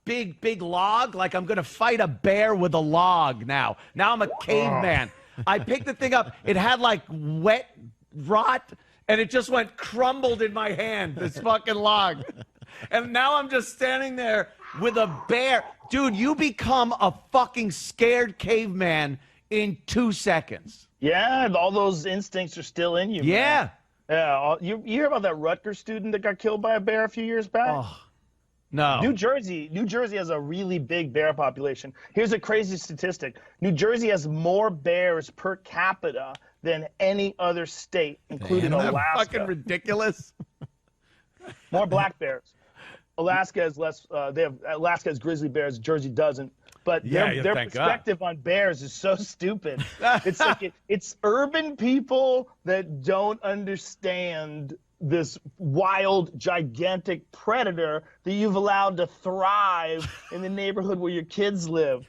Speaker 1: big log, like I'm going to fight a bear with a log now. Now I'm a caveman. I picked the thing up. It had like wet rot, and it just went crumbled in my hand, this fucking log. And now I'm just standing there with a bear. Dude, you become a fucking scared caveman in 2 seconds.
Speaker 2: Yeah, all those instincts are still in you.
Speaker 1: Yeah.
Speaker 2: Man. Yeah, you hear about that Rutgers student that got killed by a bear a few years back?
Speaker 1: Oh, no.
Speaker 2: New Jersey has a really big bear population. Here's a crazy statistic. New Jersey has more bears per capita than any other state, including
Speaker 1: Isn't that
Speaker 2: Alaska.
Speaker 1: fucking ridiculous?
Speaker 2: More black bears. Alaska has less. Alaska has grizzly bears. Jersey doesn't. But their perspective on bears is so stupid. It's like it's urban people that don't understand this wild, gigantic predator that you've allowed to thrive in the neighborhood where your kids live.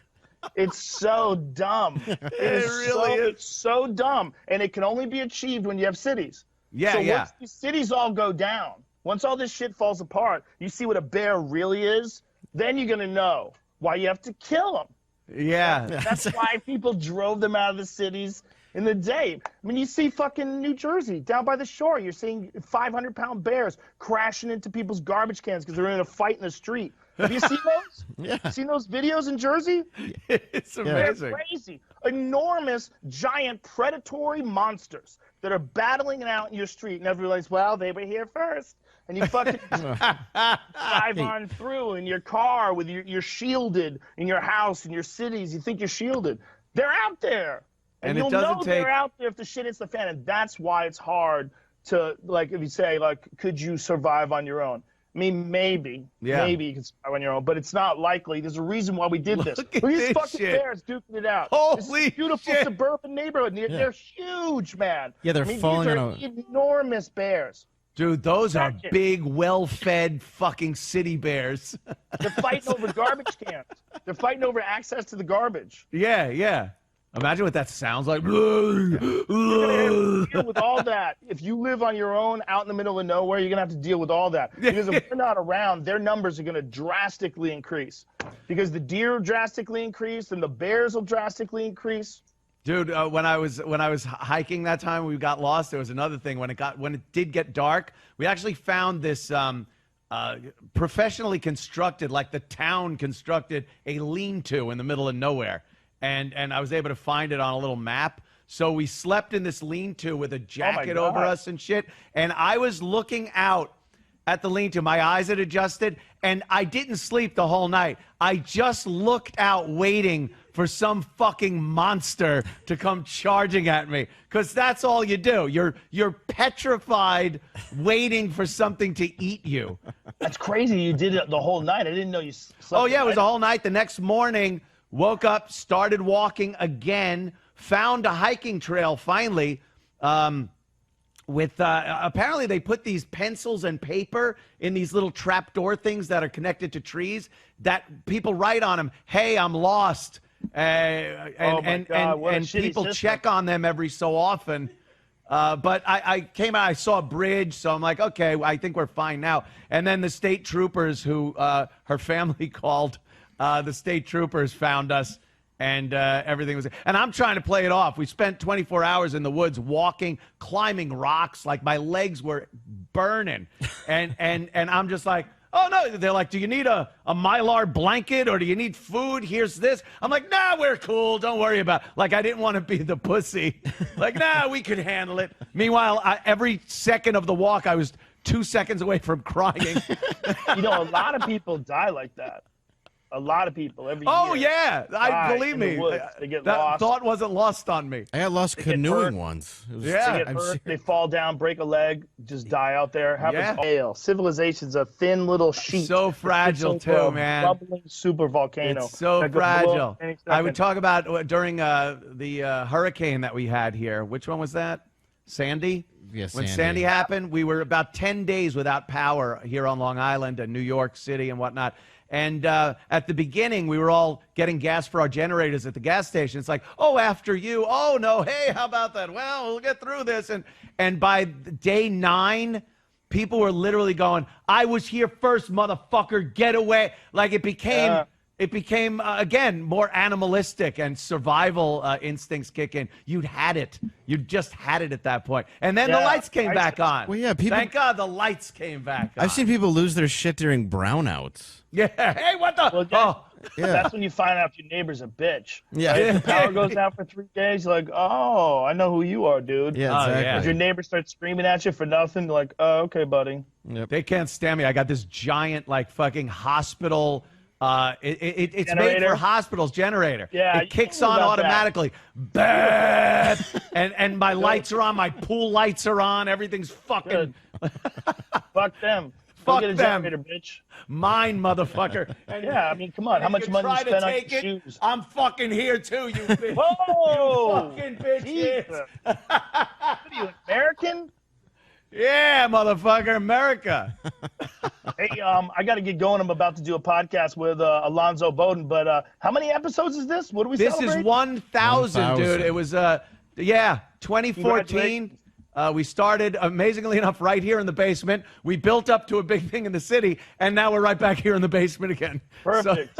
Speaker 2: It's so dumb. It really is. It's so dumb, and it can only be achieved when you have cities.
Speaker 1: Yeah,
Speaker 2: so once these cities all go down, once all this shit falls apart, you see what a bear really is, then you're gonna know why you have to kill them.
Speaker 1: Yeah.
Speaker 2: That's why people drove them out of the cities in the day. I mean, you see fucking New Jersey, down by the shore, you're seeing 500-pound bears crashing into people's garbage cans because they're in a fight in the street. Have you seen those?
Speaker 3: Yeah.
Speaker 2: Seen those videos in Jersey?
Speaker 1: It's amazing.
Speaker 2: They're crazy. Enormous, giant, predatory monsters that are battling it out in your street. And everybody's, well, they were here first. And you fucking drive on through in your car with you're shielded in your house, in your cities. You think you're shielded. They're out there. And you'll know they're out there if the shit hits the fan. And that's why it's hard to, like, if you say, like, could you survive on your own? I mean, maybe you can survive on your own, but it's not likely. There's a reason why we did this. Look at these fucking bears duking it out. This is a beautiful suburban neighborhood. They're huge, man.
Speaker 3: Yeah, they're falling on
Speaker 2: enormous bears.
Speaker 1: Dude, those are big, well-fed fucking city bears.
Speaker 2: They're fighting over garbage cans. They're fighting over access to the garbage.
Speaker 1: Yeah, yeah. Imagine what that sounds like.
Speaker 2: You're gonna have to deal with all that. If you live on your own out in the middle of nowhere, you're going to have to deal with all that. Because if we're not around, their numbers are going to drastically increase. Because the deer drastically increase and the bears will drastically increase.
Speaker 1: Dude, when I was hiking that time, we got lost. There was another thing. When it did get dark, we actually found this professionally constructed, like the town constructed, a lean-to in the middle of nowhere. And I was able to find it on a little map. So we slept in this lean-to with a jacket over us and shit. And I was looking out at the lean-to. My eyes had adjusted, and I didn't sleep the whole night. I just looked out waiting for some fucking monster to come charging at me. Because that's all you do. You're petrified waiting for something to eat you.
Speaker 2: That's crazy. You did it the whole night. I didn't know you slept.
Speaker 1: Oh, yeah, it was a whole night. The next morning, woke up, started walking again, found a hiking trail finally. Apparently they put these pencils and paper in these little trapdoor things that are connected to trees that people write on them, hey, I'm lost. And people check on them every so often. But I came out, I saw a bridge, so I'm like, okay, I think we're fine now. And then the state troopers who her family called, the state troopers found us, and everything was. And I'm trying to play it off. We spent 24 hours in the woods walking, climbing rocks, like my legs were burning, and I'm just like, oh no. They're like, do you need a Mylar blanket or do you need food? Here's this. I'm like, nah, we're cool. Don't worry about it. Like, I didn't want to be the pussy. Like, nah, we could handle it. Meanwhile, every second of the walk, I was 2 seconds away from crying.
Speaker 2: You know, a lot of people die like that. A lot of people every year.
Speaker 1: Oh, yeah. Believe me.
Speaker 2: They get
Speaker 1: that
Speaker 2: lost.
Speaker 1: Thought wasn't lost on me.
Speaker 3: I got lost canoeing once.
Speaker 2: They get hurt, they fall down, break a leg, just die out there. Happens. Civilization's a thin little sheet.
Speaker 1: So fragile, too, man.
Speaker 2: Bubbling super volcano.
Speaker 1: It's so fragile. I would talk about during the hurricane that we had here. Which one was that? Sandy?
Speaker 3: Yeah,
Speaker 1: when Sandy happened, we were about 10 days without power here on Long Island and New York City and whatnot. And at the beginning, we were all getting gas for our generators at the gas station. It's like, oh, after you. Oh, no. Hey, how about that? Well, we'll get through this. And by day 9, people were literally going, I was here first, motherfucker. Get away. Like it became, again, more animalistic and survival instincts kick in. You'd had it. You just had it at that point. And then the lights came back on.
Speaker 3: Well, yeah, people.
Speaker 1: Thank God the lights came back on.
Speaker 3: I've seen people lose their shit during brownouts.
Speaker 1: Yeah. Hey, what the?
Speaker 2: Well, that's when you find out your neighbor's a bitch.
Speaker 3: Yeah.
Speaker 2: Right? If the power goes out for 3 days, you're like, oh, I know who you are, dude.
Speaker 3: Yeah, exactly.
Speaker 2: If your neighbor starts screaming at you for nothing, you're like, oh, okay, buddy.
Speaker 3: Yep.
Speaker 1: They can't stand me. I got this giant, like, fucking hospital. It's
Speaker 2: generator?
Speaker 1: made for hospitals generator.
Speaker 2: Yeah,
Speaker 1: it kicks on automatically. and my lights are on. My pool lights are on. Everything's fucking.
Speaker 2: Fuck them.
Speaker 1: Fuck
Speaker 2: get a
Speaker 1: them.
Speaker 2: generator, bitch.
Speaker 1: Mine, motherfucker. And
Speaker 2: Yeah, I mean, come on. How much money you spend on your shoes?
Speaker 1: I'm fucking here too, you bitch.
Speaker 2: Whoa!
Speaker 1: You fucking bitches.
Speaker 2: Jesus. What are you, an American?
Speaker 1: Yeah, motherfucker, America.
Speaker 2: Hey, I got to get going. I'm about to do a podcast with Alonzo Bowden. But how many episodes is this? What do we
Speaker 1: This
Speaker 2: celebrate?
Speaker 1: is 1,000, dude. It was 2014. We started, amazingly enough, right here in the basement. We built up to a big thing in the city, and now we're right back here in the basement again.
Speaker 2: Perfect.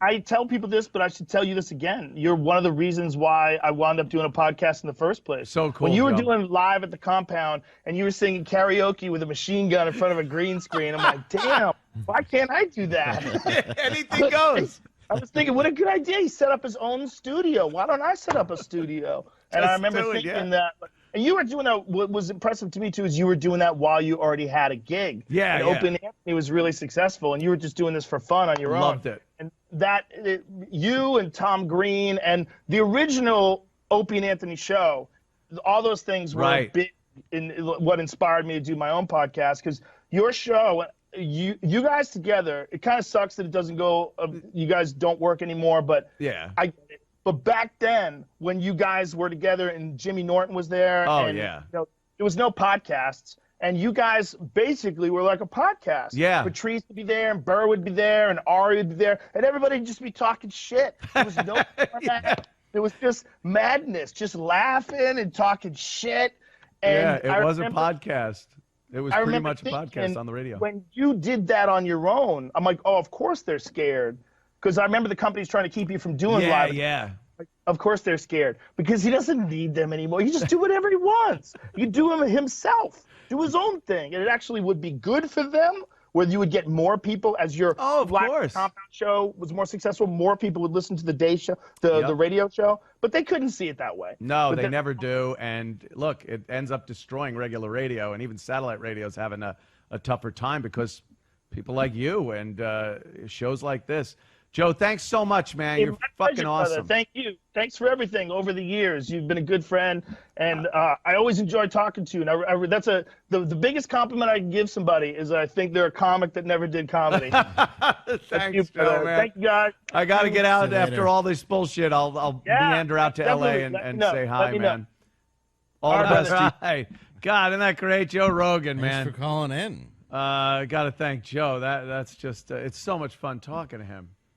Speaker 2: I tell people this, but I should tell you this again. You're one of the reasons why I wound up doing a podcast in the first place.
Speaker 1: So cool.
Speaker 2: When you were
Speaker 1: Joe.
Speaker 2: doing live at the compound and you were singing karaoke with a machine gun in front of a green screen, I'm like, damn, why can't I do that?
Speaker 1: Anything goes.
Speaker 2: I was thinking, what a good idea. He set up his own studio. Why don't I set up a studio? And I remember thinking that. And you were doing that. What was impressive to me, too, is you were doing that while you already had a gig.
Speaker 1: Yeah,
Speaker 2: and Open Anthony was really successful, and you were just doing this for fun on your own.
Speaker 1: Loved it.
Speaker 2: And you and Tom Green and the original Opie and Anthony show, all those things were big in what inspired me to do my own podcast, because your show, you guys together, it kind of sucks that it doesn't go, you guys don't work anymore, but
Speaker 1: yeah.
Speaker 2: But back then, when you guys were together and Jimmy Norton was there, there was no podcasts, and you guys basically were like a podcast.
Speaker 1: Yeah.
Speaker 2: Patrice would be there, and Burr would be there, and Ari would be there, and everybody would just be talking shit. There was no format. It was just madness, just laughing and talking shit. And
Speaker 1: it was a podcast. It was pretty much a podcast on the radio.
Speaker 2: When you did that on your own, I'm like, oh, of course they're scared. Because I remember the company's trying to keep you from doing live.
Speaker 1: Yeah.
Speaker 2: Of course they're scared. Because he doesn't need them anymore. He just do whatever he wants. You do him himself. Do his own thing. And it actually would be good for them, where you would get more people as your compound show was more successful. More people would listen to the day show, the radio show. But they couldn't see it that way.
Speaker 1: No, they never do. And look, it ends up destroying regular radio. And even satellite radio is having a tougher time because people like you and shows like this. Joe, thanks so much, man. You're fucking awesome.
Speaker 2: Brother. Thank you. Thanks for everything over the years. You've been a good friend, and I always enjoy talking to you. And that's the biggest compliment I can give somebody is I think they're a comic that never did comedy.
Speaker 1: Thanks, Joe, man.
Speaker 2: Thank you, guys.
Speaker 1: I got to get out after all this bullshit. I'll meander out to L.A. and say hi, man. All the best to you. God, isn't that great? Joe Rogan, man.
Speaker 3: Thanks for calling in.
Speaker 1: Got to thank Joe. That's just, it's so much fun talking to him.